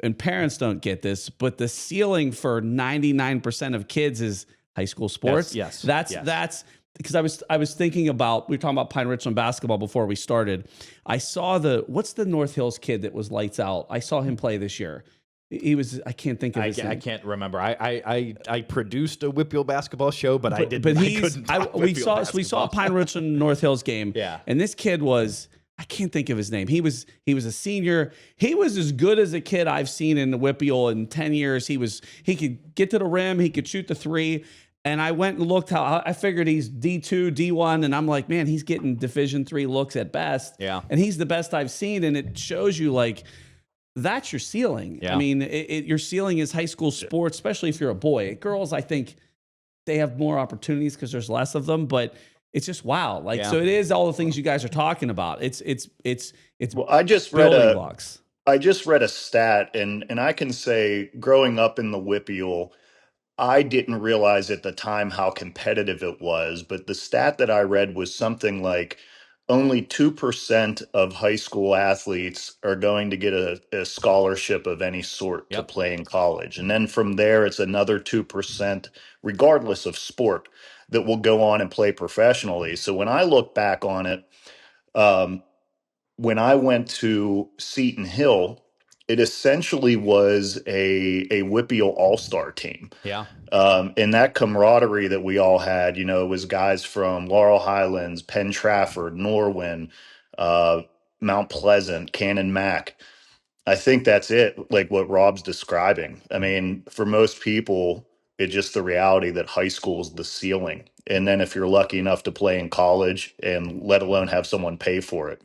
and parents don't get this, but the ceiling for 99% of kids is high school sports. Yes. That's because I was thinking about, we were talking about Pine Richland basketball before we started. I saw what's the North Hills kid that was lights out? I saw him play this year. He was, I can't think of his name. I can't remember. I produced a WPIAL basketball show, but I didn't. But we we saw a Pine Richland North Hills game. Yeah. And this kid was, I can't think of his name. He was a senior. He was as good as a kid I've seen in the WPIAL in 10 years. He could get to the rim. He could shoot the three. And I went and looked how I figured he's D2, D1. And I'm like, man, he's getting Division III looks at best. Yeah. And he's the best I've seen. And it shows you that's your ceiling. Yeah. I mean, your ceiling is high school sports, especially if you're a boy. Girls, I think they have more opportunities because there's less of them, but it's just wow. So it is all the things you guys are talking about. It's Well, I just building blocks. I just read a stat, and I can say, growing up in the WPIAL, I didn't realize at the time how competitive it was, but the stat that I read was something like only 2% of high school athletes are going to get a scholarship of any sort to play in college. And then from there, it's another 2%, regardless of sport, that will go on and play professionally. So when I look back on it, um, when I went to Seton Hill, it essentially was a WPIAL all-star team. Yeah. And that camaraderie that we all had, it was guys from Laurel Highlands, Penn Trafford, Norwin, Mount Pleasant, Cannon Mac. I think that's it, like what Rob's describing. I mean, for most people, it's just the reality that high school is the ceiling. And then if you're lucky enough to play in college and let alone have someone pay for it.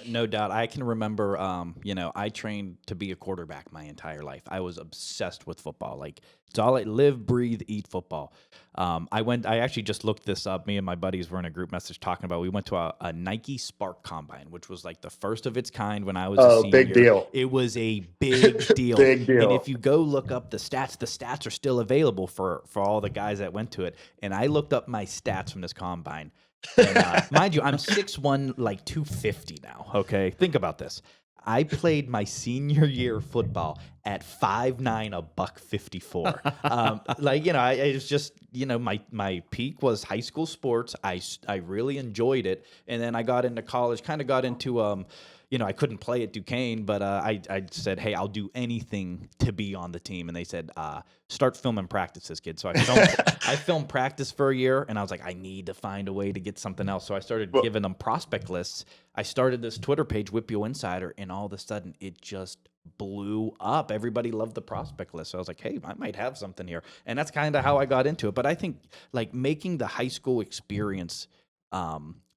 No doubt. I can remember, I trained to be a quarterback my entire life. I was obsessed with football. Like, it's all I live, breathe, eat football. I actually just looked this up. Me and my buddies were in a group message talking about, we went to a Nike Spark Combine, which was like the first of its kind when I was a senior. Big deal. It was a big deal. Big deal. And if you go look up the stats are still available for all the guys that went to it. And I looked up my stats from this combine. And, mind you, I'm 6'1", like 250 now. Okay, think about this. I played my senior year of football at 5'9", $154. I was just, my peak was high school sports. I really enjoyed it, and then I got into college. Kind of got into I couldn't play at Duquesne, but I said, hey, I'll do anything to be on the team. And they said, start filming practices, kid. So I filmed practice for a year, and I was like, I need to find a way to get something else. So I started giving them prospect lists. I started this Twitter page, WPIAL Insider, and all of a sudden it just blew up. Everybody loved the prospect list. So I was like, hey, I might have something here. And that's kind of how I got into it. But I think making the high school experience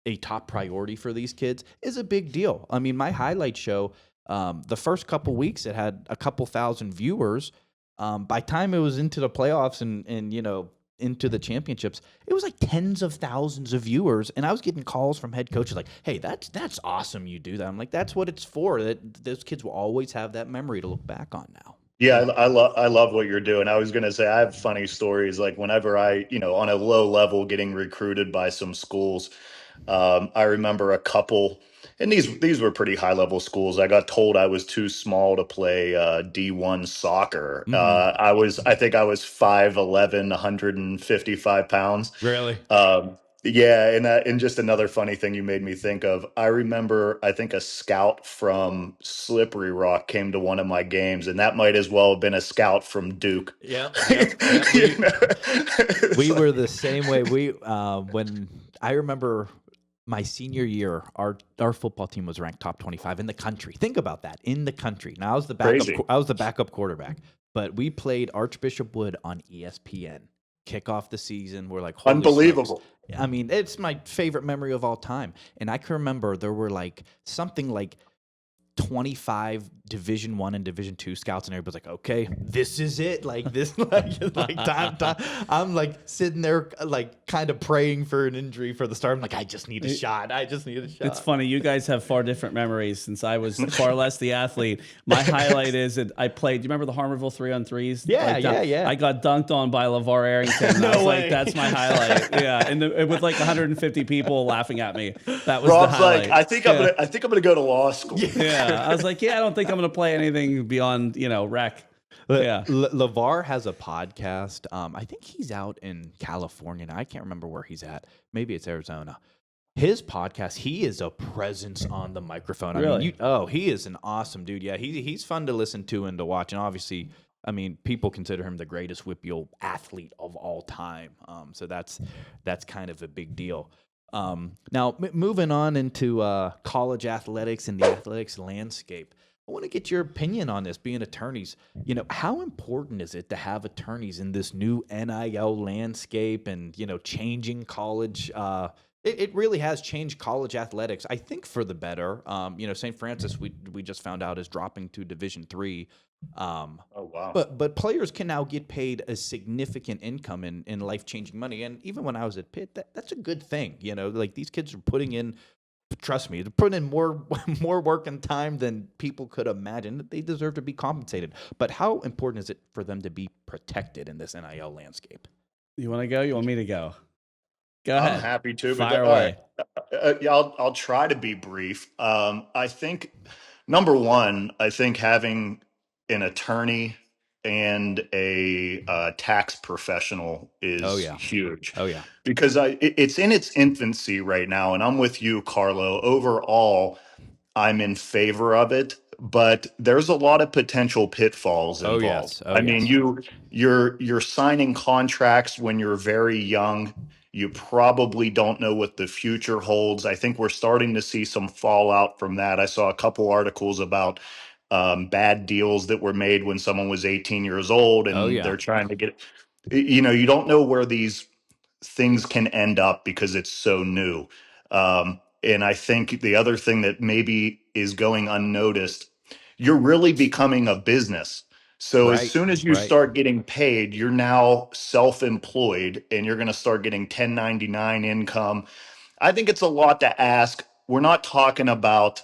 a top priority for these kids is a big deal. I mean, my highlight show, the first couple weeks, it had a couple thousand viewers. By time it was into the playoffs and into the championships, it was like tens of thousands of viewers. And I was getting calls from head coaches like, hey, that's awesome you do that. I'm like, that's what it's for. That those kids will always have that memory to look back on now. Yeah, I love what you're doing. I was going to say, I have funny stories. Like whenever I, on a low level getting recruited by some schools, I remember a couple, and these were pretty high level schools. I got told I was too small to play D1 soccer. I think I was 5'11", 155 pounds. Really? Yeah, and just another funny thing you made me think of. I remember, I think a scout from Slippery Rock came to one of my games, and that might as well have been a scout from Duke. Yep. You know? We So- were the same way. When I remember my senior year, our football team was ranked top 25 in the country. Think about that, in the country. Now Crazy. I was the backup quarterback, but we played Archbishop Wood on ESPN. Kick off the season. We're like, holy Unbelievable. smokes. I mean, it's my favorite memory of all time. And I can remember there were like something like 25 Division I and Division II scouts, and everybody's like, okay, this is it. Like this, like time. I'm like sitting there, like kind of praying for an injury for the start. I'm like, I just need a shot. I just need a shot. It's funny. You guys have far different memories since I was far less the athlete. My highlight is that I played. Do you remember the Harmerville 3-on-3s? Yeah, Like, yeah. I got dunked on by LeVar Arrington. And I was like, that's my highlight. Yeah, and with like 150 people laughing at me. That was Rob's the highlight. like, I think I'm gonna go to law school. Yeah, I was like, I don't think I'm going to play anything beyond, rec. Yeah. LeVar has a podcast. I think he's out in California now. I can't remember where he's at. Maybe it's Arizona. His podcast, he is a presence on the microphone. Really? I mean, he is an awesome dude. Yeah, he's fun to listen to and to watch. And obviously, I mean, people consider him the greatest WPIAL athlete of all time. So that's kind of a big deal. Now, moving on into college athletics and the athletics landscape, I want to get your opinion on this, being attorneys. How important is it to have attorneys in this new NIL landscape and, changing college? It really has changed college athletics, I think, for the better. St. Francis, we just found out, is dropping to Division III. Oh wow! But players can now get paid a significant income in life-changing money. And even when I was at Pitt, that's a good thing. Like these kids are putting in, trust me, they're putting in more work and time than people could imagine. They deserve to be compensated. But how important is it for them to be protected in this NIL landscape? You want to go? You want me to go? Go ahead. I'm happy to. Fire all away. right. Yeah, I'll try to be brief. I think number one, I think having an attorney and a tax professional is huge. Oh, yeah. Because it's in its infancy right now, and I'm with you, Carlo. Overall, I'm in favor of it, but there's a lot of potential pitfalls involved. Yes. I mean, you're signing contracts when you're very young. You probably don't know what the future holds. I think we're starting to see some fallout from that. I saw a couple articles about bad deals that were made when someone was 18 years old, and they're trying to get, you don't know where these things can end up because it's so new. And I think the other thing that maybe is going unnoticed, you're really becoming a business. So as soon as you start getting paid, you're now self-employed and you're going to start getting 1099 income. I think it's a lot to ask. We're not talking about,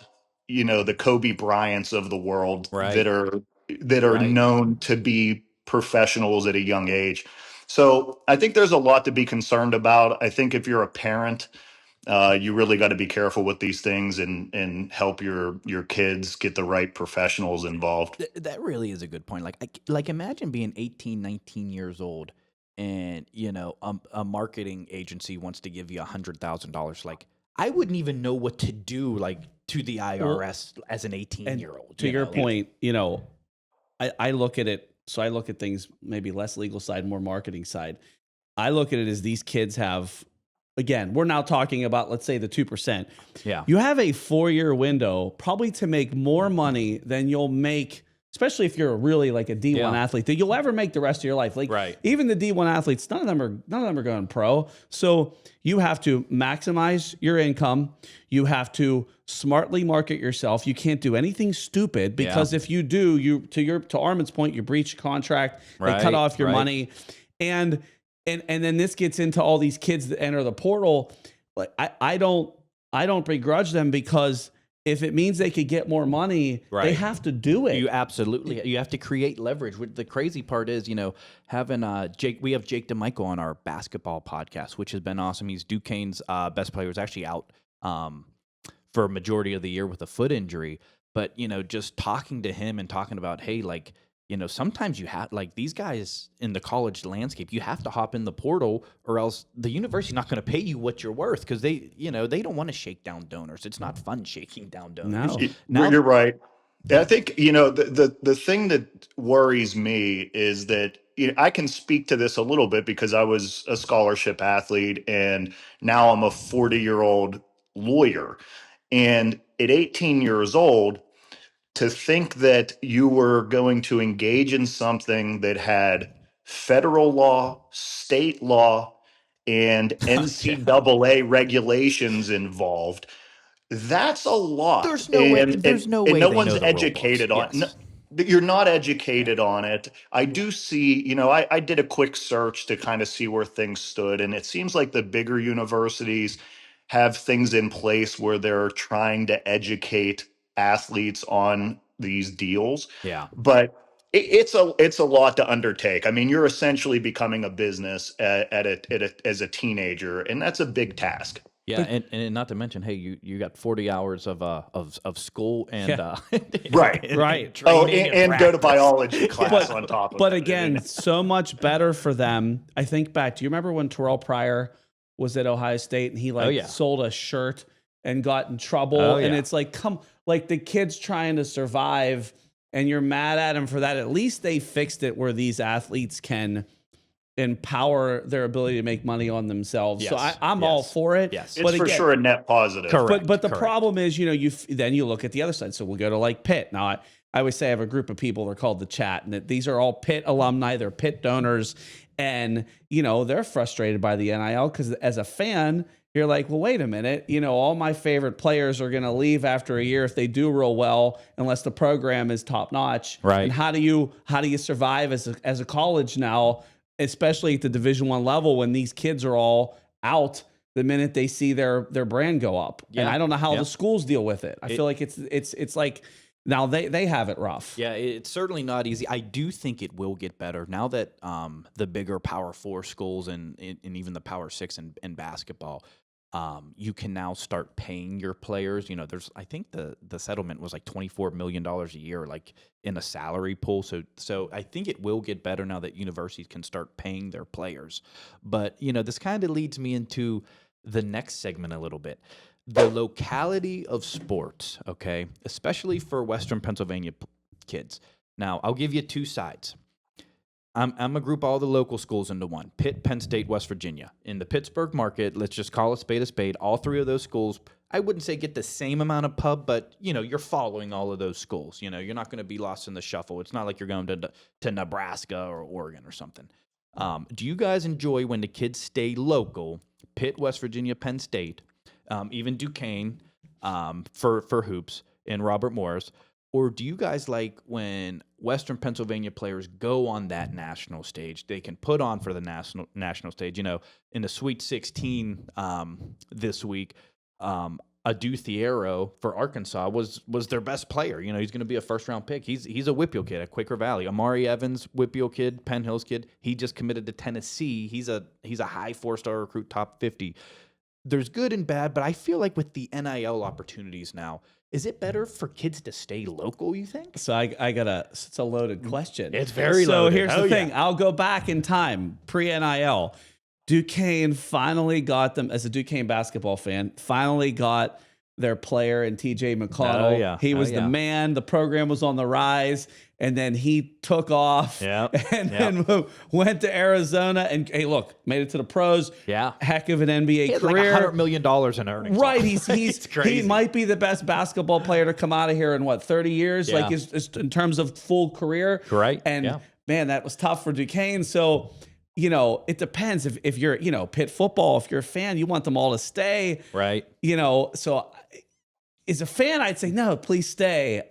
the Kobe Bryants of the world that are known to be professionals at a young age. So I think there's a lot to be concerned about. I think if you're a parent, you really got to be careful with these things and help your kids get the right professionals involved. That really is a good point. Like imagine being 18, 19 years old and, a marketing agency wants to give you $100,000. Like, I wouldn't even know what to do, like, to the IRS as an 18-year-old. To your point, I look at it. So I look at things maybe less legal side, more marketing side. I look at it as these kids have, again, we're now talking about, let's say, the 2%. Yeah. You have a 4-year window probably to make more money than you'll make, especially if you're really like a D1 athlete, that you'll ever make the rest of your life. Like even the D1 athletes, none of them are going pro. So you have to maximize your income. You have to smartly market yourself. You can't do anything stupid because if you do, to Armand's point, you breach contract, they cut off your money. And then this gets into all these kids that enter the portal. Like I don't begrudge them because if it means they could get more money, they Right. have to do it. You have to create leverage. The crazy part is, having Jake. We have Jake DeMichael on our basketball podcast, which has been awesome. He's Duquesne's best player. Was actually out for a majority of the year with a foot injury. But just talking to him and talking about, hey, like, sometimes you have, like, these guys in the college landscape, you have to hop in the portal, or else the university's not going to pay you what you're worth, because they don't want to shake down donors. It's not fun shaking down donors. No. You're right. I think, the thing that worries me is that I can speak to this a little bit because I was a scholarship athlete and now I'm a 40-year-old lawyer. And at 18 years old, to think that you were going to engage in something that had federal law, state law, and NCAA regulations involved, that's a lot. There's no way. There's no way no they one's know the rule educated books. on. Yes. You're not educated on it. I do see. I did a quick search to kind of see where things stood, and it seems like the bigger universities have things in place where they're trying to educate athletes on these deals. Yeah. But it's a lot to undertake. I mean, you're essentially becoming a business as a teenager, and that's a big task. Yeah, and not to mention, hey, you got 40 hours of school and Right. Right. training And go to practice. biology class on top of But it. again, so much better for them. I think back. Do you remember when Terrell Pryor was at Ohio State and he sold a shirt and got in trouble? Oh, And yeah. it's like, like the kid's trying to survive and you're mad at him for that. At least they fixed it where these athletes can empower their ability to make money on themselves. So Yes. I'm all for it. Yes. It's But for again, sure a net positive. Correct. but the correct. problem is, then you look at the other side. So we'll go to like Pitt. Now, I always say I have a group of people, they're called the chat, and that these are all Pitt alumni, they're Pitt donors, and they're frustrated by the NIL because as a fan, you're like, well, wait a minute, all my favorite players are going to leave after a year if they do real well, unless the program is top notch. Right. And how do you survive as a college now, especially at the Division I level, when these kids are all out the minute they see their brand go up? Yeah. And I don't know how Yeah. the schools deal with it. I feel like it's like now they have it rough. Yeah, it's certainly not easy. I do think it will get better now that the bigger Power 4 schools and even the Power 6 in basketball, you can now start paying your players. I think the settlement was like $24 million a year, like in a salary pool. So I think it will get better now that universities can start paying their players. But this kind of leads me into the next segment a little bit. The locality of sports, okay, especially for Western Pennsylvania kids. Now, I'll give you two sides. I'm going to group all the local schools into one. Pitt, Penn State, West Virginia. In the Pittsburgh market, let's just call it a spade. All three of those schools, I wouldn't say get the same amount of pub, but, you're following all of those schools. You're not going to be lost in the shuffle. It's not like you're going to Nebraska or Oregon or something. Do you guys enjoy when the kids stay local, Pitt, West Virginia, Penn State, even Duquesne for hoops, and Robert Morris? Or do you guys like when Western Pennsylvania players go on that national stage? They can put on for the national stage. In the Sweet 16 this week, Adu Thiero for Arkansas was their best player. He's going to be a first-round pick. He's a WPIAL kid at Quaker Valley. Amari Evans, WPIAL kid, Penn Hills kid. He just committed to Tennessee. He's a high 4-star recruit, top 50. There's good and bad, but I feel like with the NIL opportunities now, is it better for kids to stay local, you think? So I it's a loaded question. It's very so loaded. here's Oh, the thing. yeah. I'll go back in time, pre-NIL. Duquesne finally got them, as a Duquesne basketball fan, finally got their player in TJ McConnell. Oh, yeah. He was Oh, the yeah. man. The program was on the rise. And then he took off and then went to Arizona and, hey, look, made it to the pros. Yeah. Heck of an NBA He had career. like $100 million in earnings. Right, he's It's crazy. he might be the best basketball player to come out of here in 30 years, Yeah. like is in terms of full career. Right, And yeah. man, that was tough for Duquesne. So, it depends if you're, Pitt football, if you're a fan, you want them all to stay. Right. So as a fan, I'd say no, please stay.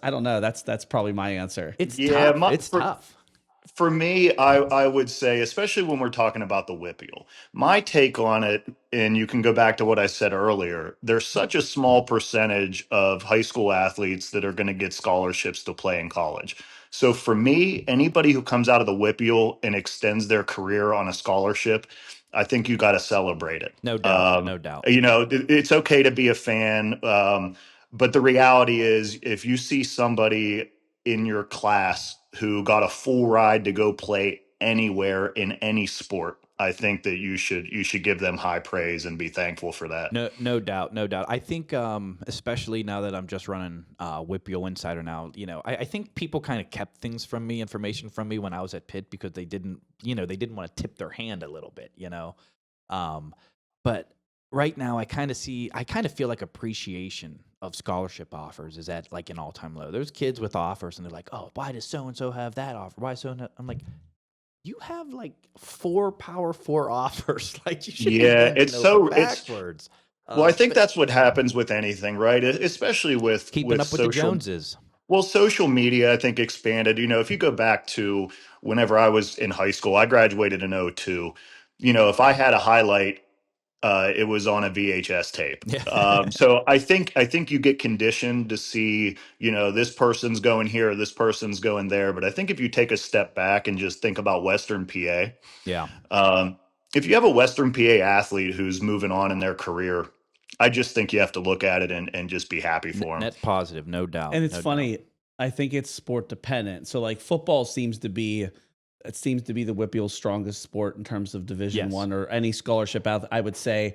I don't know. That's probably my answer. It's Yeah, tough. It's tough. For me, I would say, especially when we're talking about the WPIAL, my take on it, and you can go back to what I said earlier, there's such a small percentage of high school athletes that are going to get scholarships to play in college. So for me, anybody who comes out of the WPIAL and extends their career on a scholarship, I think you got to celebrate it. No doubt, no doubt. It's okay to be a fan, but the reality is, if you see somebody in your class who got a full ride to go play anywhere in any sport, I think that you should give them high praise and be thankful for that. No doubt, no doubt. I think, especially now that I'm just running WPIAL Insider now, I think people kind of kept information from me when I was at Pitt because they didn't want to tip their hand a little bit, But right now, I kind of feel like appreciation of scholarship offers is at like an all-time low. There's kids with offers, and they're like, "Oh, why does so-and-so have that offer? Why so?" I'm like, you have like 4 Power 4 offers. Like, you should backwards. Well, I think that's what happens with anything, right? Especially with keeping up with the Joneses. Well, social media, I think, expanded. If you go back to whenever I was in high school, I graduated in '02. If I had a highlight, it was on a VHS tape. So I think you get conditioned to see, this person's going here, this person's going there. But I think if you take a step back and just think about Western PA, if you have a Western PA athlete who's moving on in their career, I just think you have to look at it and just be happy for them. Net positive, no doubt. And it's funny. I think it's sport dependent. So like football seems to be the WPIAL's strongest sport in terms of Division I or any scholarship out, I would say.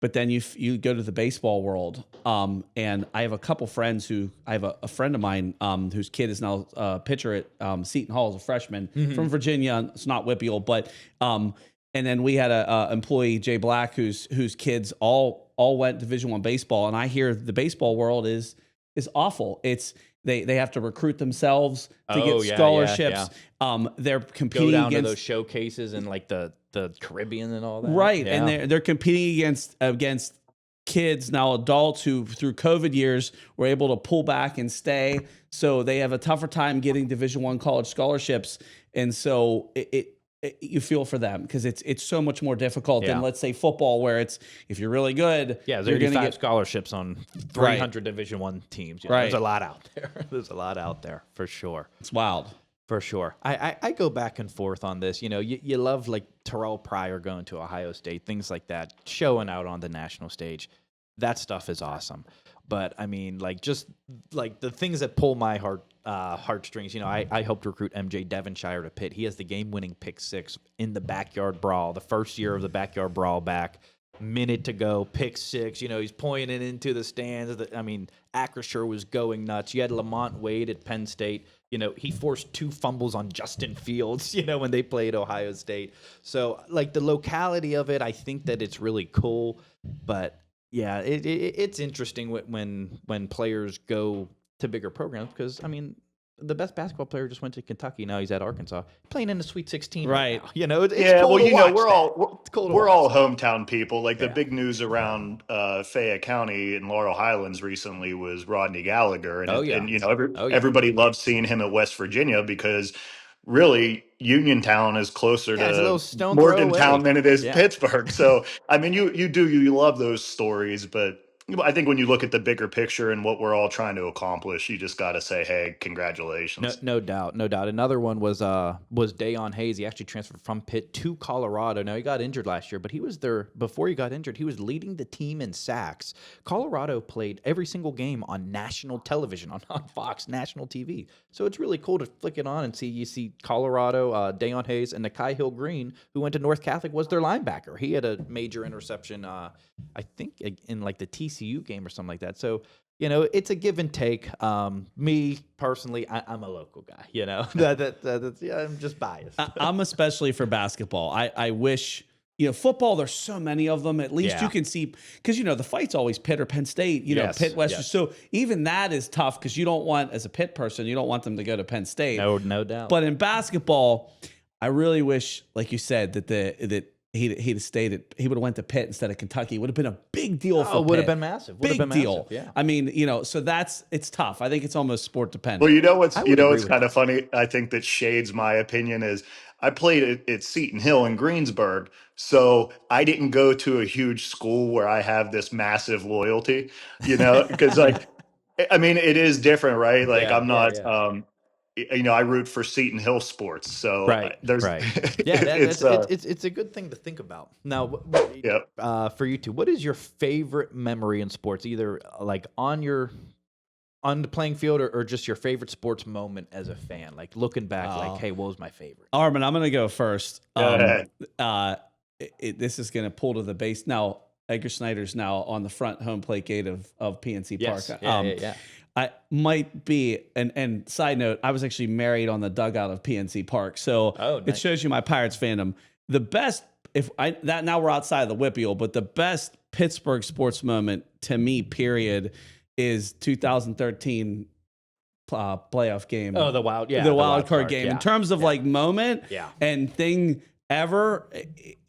But then you go to the baseball world, and I have a couple friends I have a friend of mine whose kid is now a pitcher at Seton Hall as a freshman from Virginia. It's not WPIAL, but and then we had a employee, Jay Black, whose kids all went Division I baseball, and I hear the baseball world is awful. It's They have to recruit themselves to get scholarships. They're competing go down against to those showcases in like the Caribbean and all that. Right. Yeah. And they're competing against kids, now adults, who through COVID years were able to pull back and stay. So they have a tougher time getting Division I college scholarships. And so you feel for them because it's so much more difficult than, let's say, football, where it's, if you're really good, you're going to get scholarships on 300 Division I teams. There's a lot out there. There's a lot out there for sure. It's wild. For sure. I go back and forth on this. You love like Terrell Pryor going to Ohio State, things like that, showing out on the national stage. That stuff is awesome. But I mean, like, just like the things that pull my heartstrings. I helped recruit MJ Devonshire to Pitt. He has the game-winning pick 6 in the backyard brawl, the first year of the backyard brawl back. Minute to go, pick 6. He's pointing into the stands. Acrisure was going nuts. You had Lamont Wade at Penn State. He forced 2 fumbles on Justin Fields, when they played Ohio State. So, like, the locality of it, I think that it's really cool. But yeah, it's interesting when players go to bigger programs because, the best basketball player just went to Kentucky. Now he's at Arkansas, playing in the Sweet 16. Right. Now. It's cool to watch we're all hometown people. Like, the big news around Fayette County and Laurel Highlands recently was Rodney Gallagher, and everybody loves seeing him at West Virginia because really Uniontown is closer to Morgantown than it is Pittsburgh. So you love those stories, but I think when you look at the bigger picture and what we're all trying to accomplish, you just got to say, hey, congratulations. No doubt. Another one was Dayon Hayes. He actually transferred from Pitt to Colorado. Now, he got injured last year, but he was there before he got injured. He was leading the team in sacks. Colorado played every single game on national television, on Fox national TV. So it's really cool to flick it on and see Colorado, Dayon Hayes, and Nakai Hill Green, who went to North Catholic, was their linebacker. He had a major interception, I think, in like the TCU game or something like that. So, it's a give and take. Me personally, I'm a local guy. I'm just biased. I'm especially for basketball. I wish, football, there's so many of them. At least you can see, because, the fight's always Pitt or Penn State, Pitt, Western. Yes. So even that is tough because you don't want, as a Pitt person, you don't want them to go to Penn State. No doubt. But in basketball, I really wish, like you said, that he'd have stayed at, he would have went to Pitt instead of Kentucky. It would have been a big deal for Pitt. Would have been massive. Big deal. Yeah. I mean, so it's tough. I think it's almost sport dependent. Well, what's agree with kind of funny. I think that shades my opinion is I played at Seton Hill in Greensburg, so I didn't go to a huge school where I have this massive loyalty. Because I mean, it is different, right? Like Yeah, I'm not. yeah. I root for Seton Hill sports, so Right. there's Right. Yeah, it's a good thing to think about. Now, Yep. for you two, what is your favorite memory in sports? Either like on the playing field or just your favorite sports moment as a fan? Like looking back, like, hey, what was my favorite? Armand, I'm going to go first. Go ahead. This is going to pull to the base. Now, Edgar Snyder's now on the front home plate gate of PNC Yes. Park. Yeah. I might be, and side note, I was actually married on the dugout of PNC Park. So nice. It shows you my Pirates fandom. The best, now we're outside of the WPIAL, but the best Pittsburgh sports moment to me, period, is 2013 playoff game. Oh, the wild card game. Yeah. In terms of like moment and thing ever,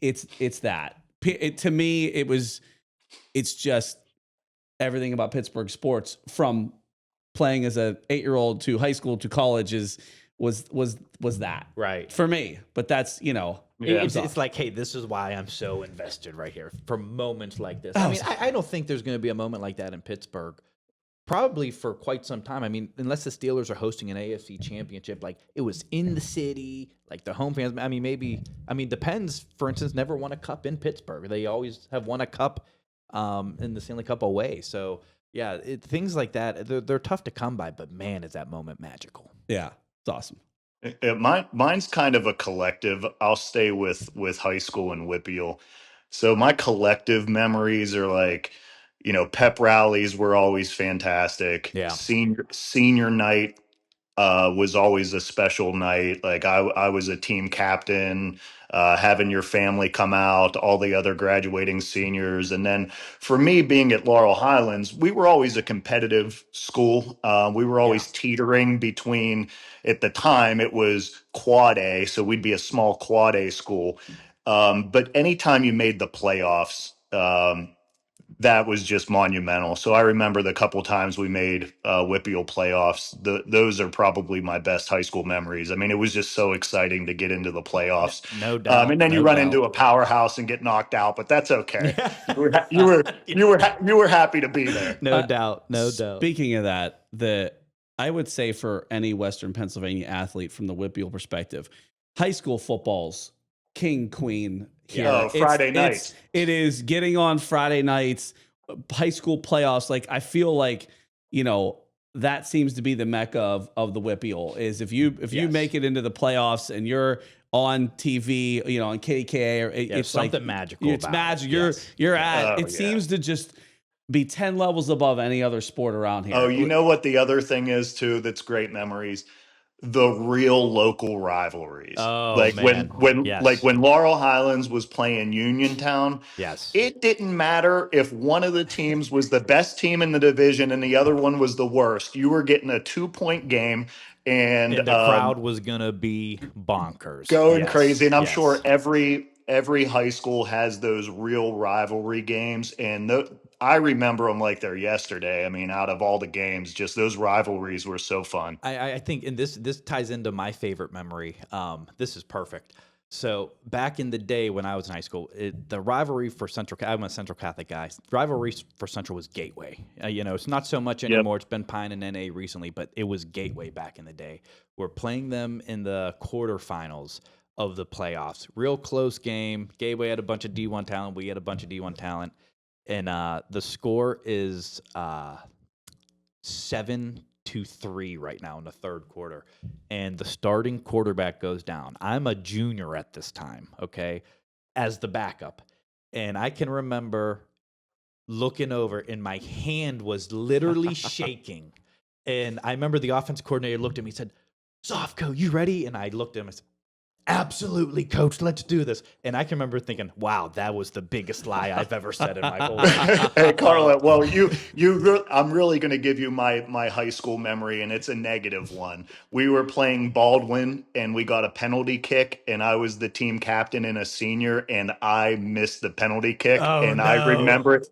it's that. To me, it's just everything about Pittsburgh sports from playing as a 8-year-old to high school to college was that Right. for me. But that's It's like, hey, this is why I'm so invested right here for moments like this. I mean, I don't think there's going to be a moment like that in Pittsburgh probably for quite some time. I mean, unless the Steelers are hosting an AFC championship, like it was in the city, like the home fans. I mean, the Pens, for instance, never won a cup in Pittsburgh. They always have won a cup in the Stanley Cup away. So yeah, things like that, they're tough to come by, but man, is that moment magical. Yeah, it's awesome. Mine's kind of a collective. I'll stay with high school and WPIAL. So my collective memories are like, pep rallies were always fantastic. Yeah. Senior night was always a special night. Like I was a team captain, having your family come out, all the other graduating seniors. And then for me being at Laurel Highlands, we were always a competitive school. We were always teetering between, at the time it was quad A. So we'd be a small quad A school. But anytime you made the playoffs, that was just monumental. So I remember the couple times we made WPIAL playoffs. Those are probably my best high school memories. I mean, it was just so exciting to get into the playoffs. No doubt. And then you run into a powerhouse and get knocked out, but that's okay. You were happy to be there. No doubt. Speaking of that, I would say for any Western Pennsylvania athlete from the WPIAL perspective, high school football's king, queen here. Oh, Friday nights. It is getting on Friday nights, high school playoffs. Like I feel like, that seems to be the mecca of the WPIAL is if you make it into the playoffs and you're on TV, on KDKA, or it's something like, magical. It's about magic. It. You're at. It seems to just be 10 levels above any other sport around here. Oh, you know what the other thing is too? That's great memories. The real local rivalries. Oh, like man. when Laurel Highlands was playing Uniontown, it didn't matter if one of the teams was the best team in the division and the other one was the worst. You were getting a 2-point game, and the crowd was gonna be bonkers, going crazy. And I'm sure every high school has those real rivalry games, and I remember them like they're yesterday. I mean, out of all the games, just those rivalries were so fun. I think, and this ties into my favorite memory. This is perfect. So back in the day when I was in high school, the rivalry for Central, I'm a Central Catholic guy. The rivalry for Central was Gateway. It's not so much anymore. It's been Pine and NA recently, but it was Gateway back in the day. We're playing them in the quarterfinals of the playoffs. Real close game. Gateway had a bunch of D1 talent. We had a bunch of D1 talent. And the score is 7-3 right now in the third quarter. And the starting quarterback goes down. I'm a junior at this time, okay, as the backup. And I can remember looking over, and my hand was literally shaking. And I remember the offense coordinator looked at me and said, "Zofko, you ready?" And I looked at him and said, absolutely, coach, let's do this. And I can remember thinking, wow, that was the biggest lie I've ever said in my whole life. Hey, Carla. Well, I'm really going to give you my high school memory, and it's a negative one. We were playing Baldwin, and we got a penalty kick, and I was the team captain and a senior, and I missed the penalty kick, and I remember it,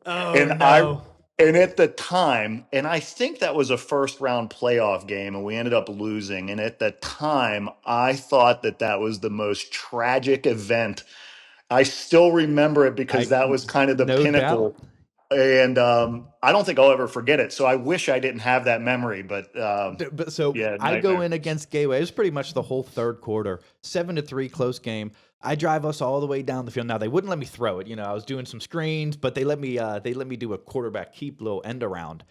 and at the time, and I think that was a first round playoff game, and we ended up losing. And at the time, I thought that was the most tragic event. I still remember it because that was kind of the no pinnacle. doubt. And I don't think I'll ever forget it. So I wish I didn't have that memory. But yeah, I go nightmare. in against Gateway. It was pretty much the whole third quarter, 7-3 close game. I drive us all the way down the field. Now they wouldn't let me throw it. I was doing some screens, but they let me do a quarterback keep little end around.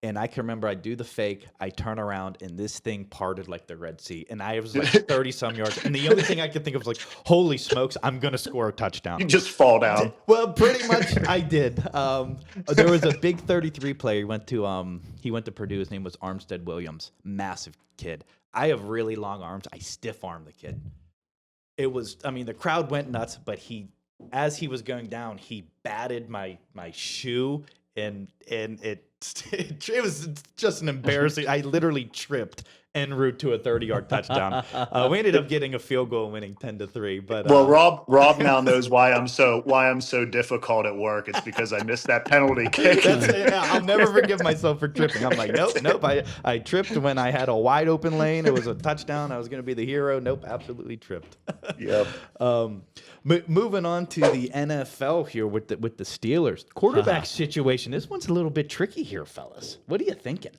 And I can remember I do the fake, I turn around, and this thing parted like the Red Sea. And I was like 30-some yards. And the only thing I could think of was like, holy smokes, I'm going to score a touchdown. You just fall down. Well, pretty much I did. There was a big 33 player. He went to Purdue. His name was Armstead Williams. Massive kid. I have really long arms. I stiff-armed the kid. The crowd went nuts, but as he was going down, he batted my shoe, and it was just an embarrassing. I literally tripped en route to a 30-yard touchdown. We ended up getting a field goal and winning 10-3. But Well, Rob now knows why I'm so difficult at work. It's because I missed that penalty kick. I'll never forgive myself for tripping. I'm like, nope. I tripped when I had a wide open lane. It was a touchdown. I was going to be the hero. Nope, absolutely tripped. Yep. Moving on to the NFL here with the Steelers quarterback situation. This one's a little bit tricky here, fellas. What are you thinking?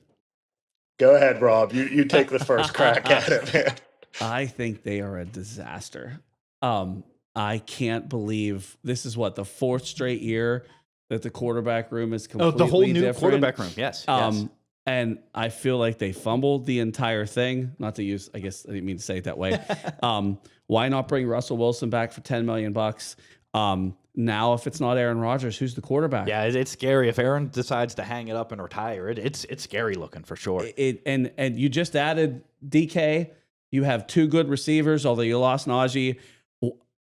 Go ahead, Rob. You take the first crack at it, man. I think they are a disaster. I can't believe this is the fourth straight year that the quarterback room is completely the whole new different. quarterback room. Yes. And I feel like they fumbled the entire thing. Not to use, I guess I didn't mean to say it that way. Why not bring Russell Wilson back for $10 million? Now, if it's not Aaron Rodgers, who's the quarterback? Yeah, it's scary. If Aaron decides to hang it up and retire, it's scary looking for sure. And you just added DK. You have two good receivers, although you lost Najee.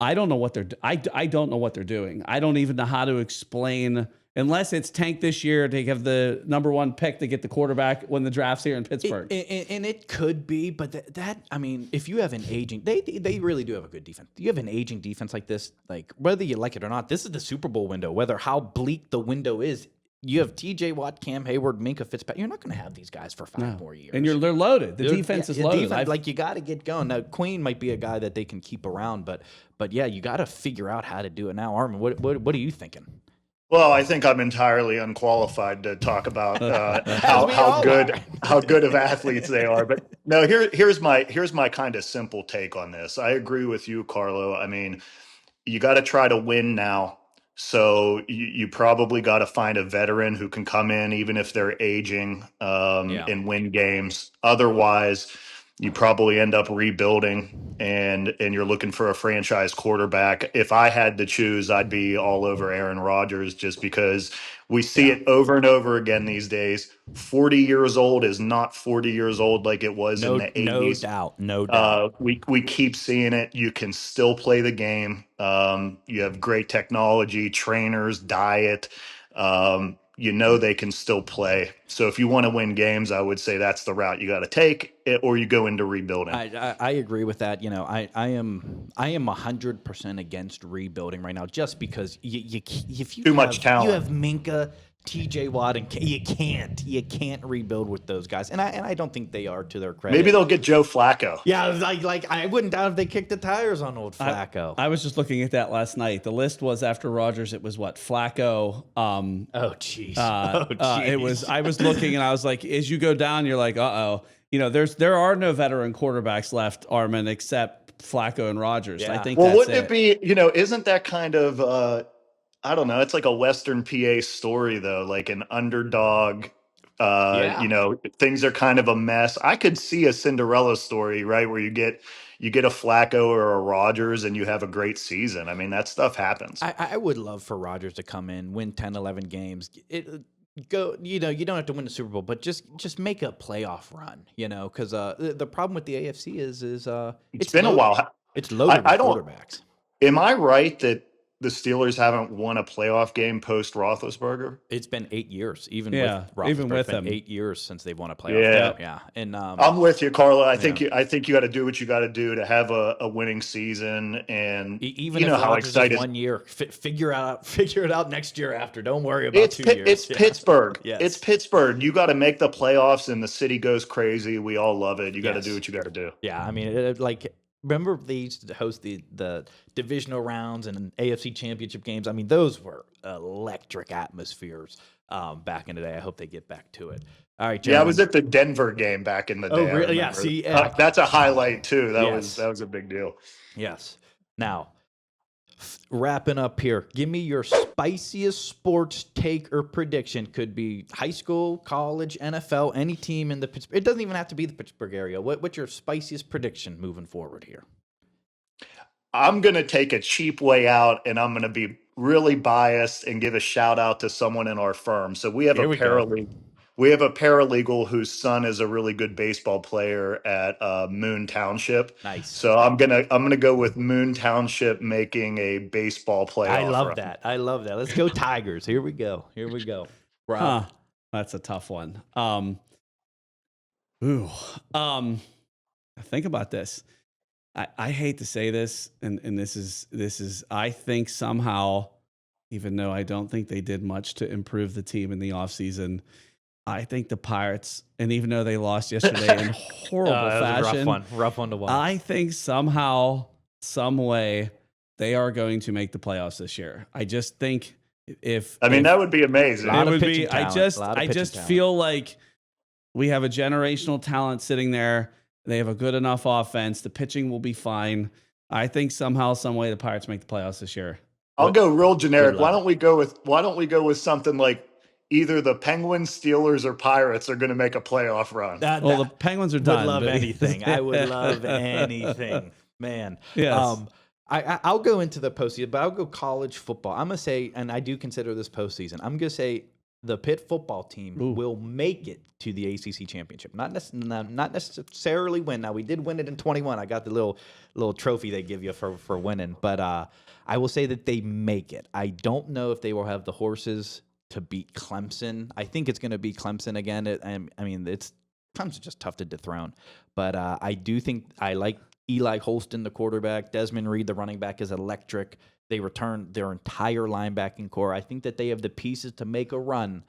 I don't know what they're. I don't know what they're doing. I don't even know how to explain. Unless it's tank this year to have the number one pick to get the quarterback when the draft's here in Pittsburgh. And it could be, but if you have an aging, they really do have a good defense. You have an aging defense like this, like whether you like it or not, this is the Super Bowl window. Whether how bleak the window is, you have T.J. Watt, Cam Hayward, Minka Fitzpatrick. You're not going to have these guys for 5 more years. And they're loaded. The defense is loaded. You got to get going. Now, Queen might be a guy that they can keep around, but yeah, you got to figure out how to do it now. Armin, what are you thinking? Well, I think I'm entirely unqualified to talk about how good of athletes they are. But no, here's my kind of simple take on this. I agree with you, Carlo. I mean, you got to try to win now. So you probably got to find a veteran who can come in, even if they're aging, and win games. Otherwise, you probably end up rebuilding, and you're looking for a franchise quarterback. If I had to choose, I'd be all over Aaron Rodgers, just because we see it over and over again these days. 40 years old is not 40 years old like it was in the 80s. No doubt. We keep seeing it. You can still play the game. You have great technology, trainers, diet. They can still play. So if you want to win games, I would say that's the route you got to take, or you go into rebuilding. I agree with that. I am 100% against rebuilding right now, just because if you too much talent, you have Minka, T.J. Watt, and you can't rebuild with those guys, and I don't think they are, to their credit. Maybe they'll get Joe Flacco. Yeah, like I wouldn't doubt if they kicked the tires on old Flacco. I was just looking at that last night. The list was after Rodgers. It was Flacco. Oh jeez. It was. I was looking and I was like, as you go down, you're like, there are no veteran quarterbacks left, Armin, except Flacco and Rodgers. Yeah. I think. Well, that's wouldn't it be? Isn't that kind of? I don't know. It's like a Western PA story, though, like an underdog. Things are kind of a mess. I could see a Cinderella story, right, where you get a Flacco or a Rodgers and you have a great season. I mean, that stuff happens. I would love for Rodgers to come in, win 10, 11 games. You don't have to win the Super Bowl, but just make a playoff run, because the problem with the AFC is it's been a while. It's loaded I with don't. quarterbacks. Am I right that the Steelers haven't won a playoff game post Roethlisberger? It's been 8 years, even Yeah, with Roethlisberger. even with It's been him. 8 years since they've won a playoff Yeah. game. Yeah, and I'm with you, Carla. I think you got to do what you got to do to have a winning season, and even you if know how Rodgers is excited. 1 year, figure it out next year after. Don't worry about 2 years. It's Pittsburgh. Yes. It's Pittsburgh. You got to make the playoffs, and the city goes crazy. We all love it. You got to do what you got to do. Yeah, I mean, remember they used to host the divisional rounds and AFC championship games? I mean, those were electric atmospheres back in the day. I hope they get back to it. All right, Yeah, I gentlemen. was at the Denver game back in the day. Oh, I really? Yeah, remember. see, that's a highlight too. That Yes. was a big deal. Yes. Now, wrapping up here, give me your spiciest sports take or prediction. Could be high school, college, NFL, any team in the Pittsburgh. It doesn't even have to be the Pittsburgh area. What's your spiciest prediction moving forward here? I'm going to take a cheap way out, and I'm going to be really biased and give a shout out to someone in our firm. So we have Here a we go. We have a paralegal whose son is a really good baseball player at Moon Township. Nice. So I'm gonna go with Moon Township making a baseball playoff. I love run. that. I love that. Let's go Tigers. Here we go. Rob. Huh. That's a tough one. Think about this. I hate to say this, and this is I think somehow, even though I don't think they did much to improve the team in the offseason, I think the Pirates, and even though they lost yesterday in horrible That was fashion, rough one to watch. I think somehow, some way, they are going to make the playoffs this year. I just think that would be amazing. Lot it of would pitching be. talent. I just feel like we have a generational talent sitting there. They have a good enough offense. The pitching will be fine. I think somehow, some way, the Pirates make the playoffs this year. I'll go real generic. Good Why luck. don't we go with something like either the Penguins, Steelers, or Pirates are going to make a playoff run? Well, the Penguins are done. would love but- anything. I would love anything, man. Yes. I'll go into the postseason, but I'll go college football. I'm gonna say, and I do consider this postseason. I'm gonna say the Pitt football team will make it to the ACC championship. Not necessarily win. Now we did win it in 21. I got the little trophy they give you for winning, but I will say that they make it. I don't know if they will have the horses to beat Clemson. I think it's going to be Clemson again. Clemson's just tough to dethrone. But I do think I like Eli Holston, the quarterback. Desmond Reed, the running back, is electric. They returned their entire linebacking core. I think that they have the pieces to make a run.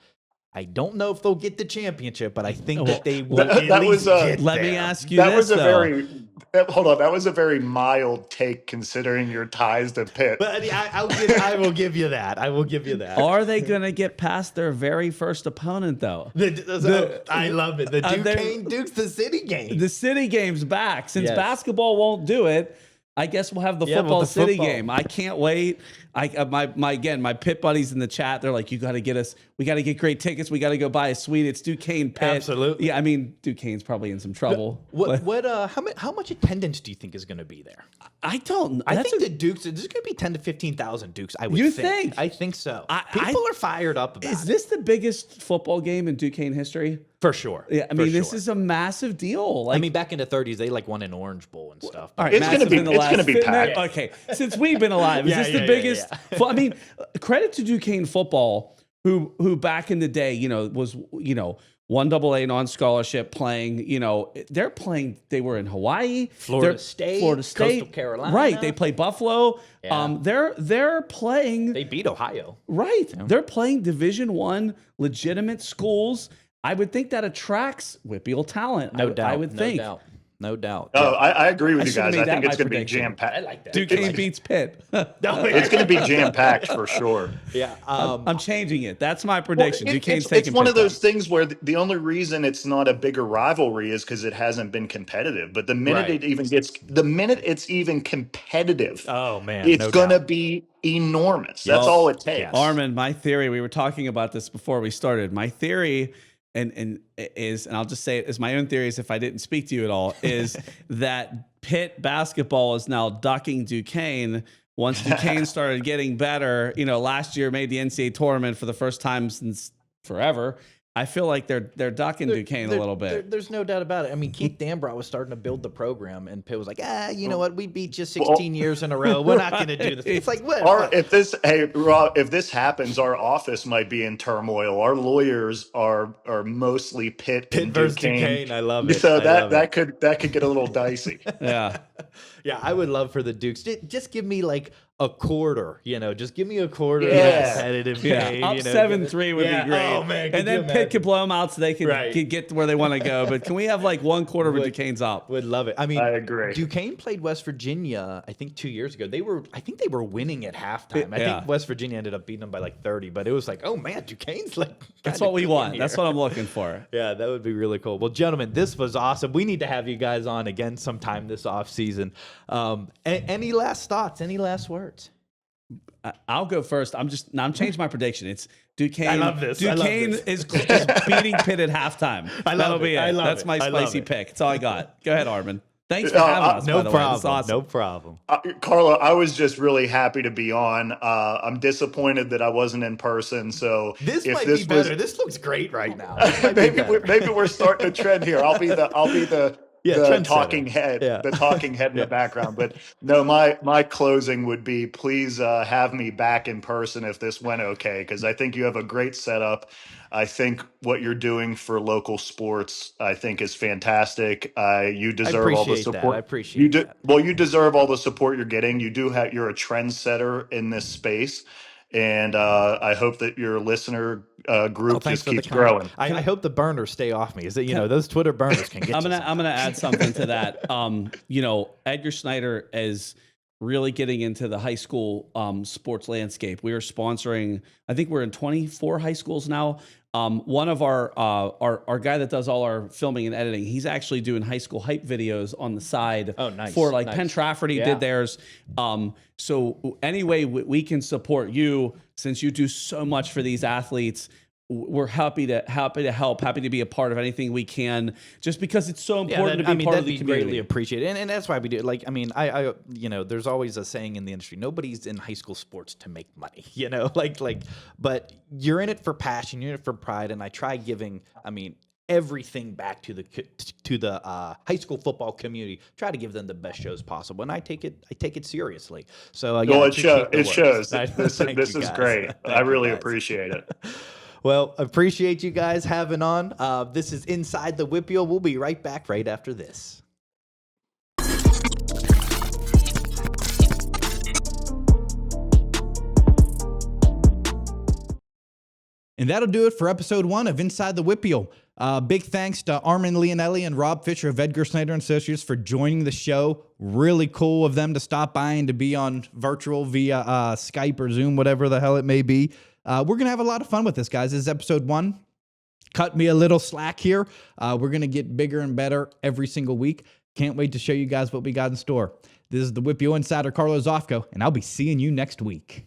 I don't know if they'll get the championship, but I think that they will at least get Let me there. ask you That this, was a though. that was a very mild take considering your ties to Pitt. But I will give you that. I will give you that. Are they going to get past their very first opponent, though? I love it. The Duquesne the city game. The city game's back. Since Yes. basketball won't do it, I guess we'll have the Yeah, football with the city football. game. I can't wait. My Pitt buddies in the chat, they're like, we got to get great tickets. We got to go buy a suite. It's Duquesne Pitt. Absolutely. Yeah, I mean, Duquesne's probably in some trouble. How much attendance do you think is going to be there? I don't. I think the Dukes. There's going to be 10 to 15,000 Dukes. I would You think. think? I think so. I- People are fired up about Is it. this the biggest football game in Duquesne history? For sure. Yeah, I For mean, this sure. is a massive deal. Like, I mean, back in the 30s, they won an Orange Bowl and stuff. all right, It's gonna massive be- in the it's last gonna be 50 packed. Okay, since we've been alive, is Yeah, this the yeah, biggest? yeah. I mean, credit to Duquesne football, who back in the day, was 1AA non-scholarship playing. They're playing. They were in Hawaii, Florida State, Coastal Carolina. right? They play Buffalo. Yeah. They're playing. They beat Ohio. Right. They're playing Division I legitimate schools. I would think that attracts WPIAL talent. No doubt. I would think. No doubt. Oh, I agree with I you should've guys. made I that think my it's going to be prediction. jam packed. I like that. Duquesne beats Pitt. It's going to be jam packed for sure. Yeah. I'm changing it. That's my prediction. Well, Duquesne's it's taking one Pitt of those down. things where the only reason it's not a bigger rivalry is because it hasn't been competitive. But the minute Right. it's even competitive, Oh, man. it's no going to doubt. be enormous. That's Well, all it takes. yes. Armand, my theory, we were talking about this before we started. My theory and I'll just say it as my own theory, as if I didn't speak to you at all, is that Pitt basketball is now ducking Duquesne. Once Duquesne started getting better, last year made the NCAA tournament for the first time since forever. I feel like they're ducking Duquesne a little bit. There's no doubt about it. I mean, Keith Dambrot was starting to build the program, and Pitt was like, you know what? We beat you 16 years in a row. We're not going to do this. It's like, what? If this happens, our office might be in turmoil. Our lawyers are mostly Pitt and versus Duquesne. I love it. So that could get a little dicey. Yeah. Yeah, I would love for the Dukes. Just give me like a quarter, just give me a quarter of Yeah. that competitive game. Up 7-3 would be great. Oh, man. And then Pitt could blow them out so they could get where they want to go. But can we have like one quarter where Duquesne's up? Would love it. I mean, I agree. Duquesne played West Virginia, I think 2 years ago. I think they were winning at halftime. I think West Virginia ended up beating them by like 30, but it was like, oh man, Duquesne's like. That's what we want. That's what I'm looking for. Yeah, that would be really cool. Well, gentlemen, this was awesome. We need to have you guys on again sometime this offseason. Any last thoughts? Any last words? I'll go first. I'm changing my prediction. It's Duquesne. I love this. Duquesne is beating Pitt at halftime. That'll be it. That's my spicy pick. That's all I got. Go ahead, Armand. Thanks for having us. No by the way. problem. This is awesome. No problem. Carlo, I was just really happy to be on. I'm disappointed that I wasn't in person. So This if might this be better. was, This looks great right now. maybe we're starting a trend here. I'll be the talking head, the talking head in the background. But no, my closing would be, please have me back in person if this went okay, because I think you have a great setup. I think what you're doing for local sports, I think, is fantastic. You deserve all the support. I appreciate that. Well, you deserve all the support you're getting. You're a trendsetter in this space. And I hope that your listener group just keeps growing. I hope the burners stay off me. Is it those Twitter burners can get I'm gonna add something to that. Edgar Snyder is really getting into the high school sports landscape. We are sponsoring. I think we're in 24 high schools now. One of our guy that does all our filming and editing, he's actually doing high school hype videos on the side. Oh, nice. For like Penn Trafford, he did theirs. So anyway, we can support you since you do so much for these athletes. We're happy to help, happy to be a part of anything we can, just because it's so important to be part of the community. Greatly appreciated, and that's why we do it. Like, I mean, I there's always a saying in the industry: nobody's in high school sports to make money, but you're in it for passion, you're in it for pride, and I try giving, everything back to the high school football community. Try to give them the best shows possible, and I take it seriously. So it shows. This is great. I really appreciate it. Well, appreciate you guys having on. This is Inside the WPIAL. We'll be right back right after this. And that'll do it for episode 1 of Inside the WPIAL. Big thanks to Armand Leonelli and Rob Fisher of Edgar Snyder and Associates for joining the show. Really cool of them to stop by and to be on virtual via Skype or Zoom, whatever the hell it may be. We're going to have a lot of fun with this, guys. This is episode 1. Cut me a little slack here. We're going to get bigger and better every single week. Can't wait to show you guys what we got in store. This is the WPIAL Insider, Carlos Zofko, and I'll be seeing you next week.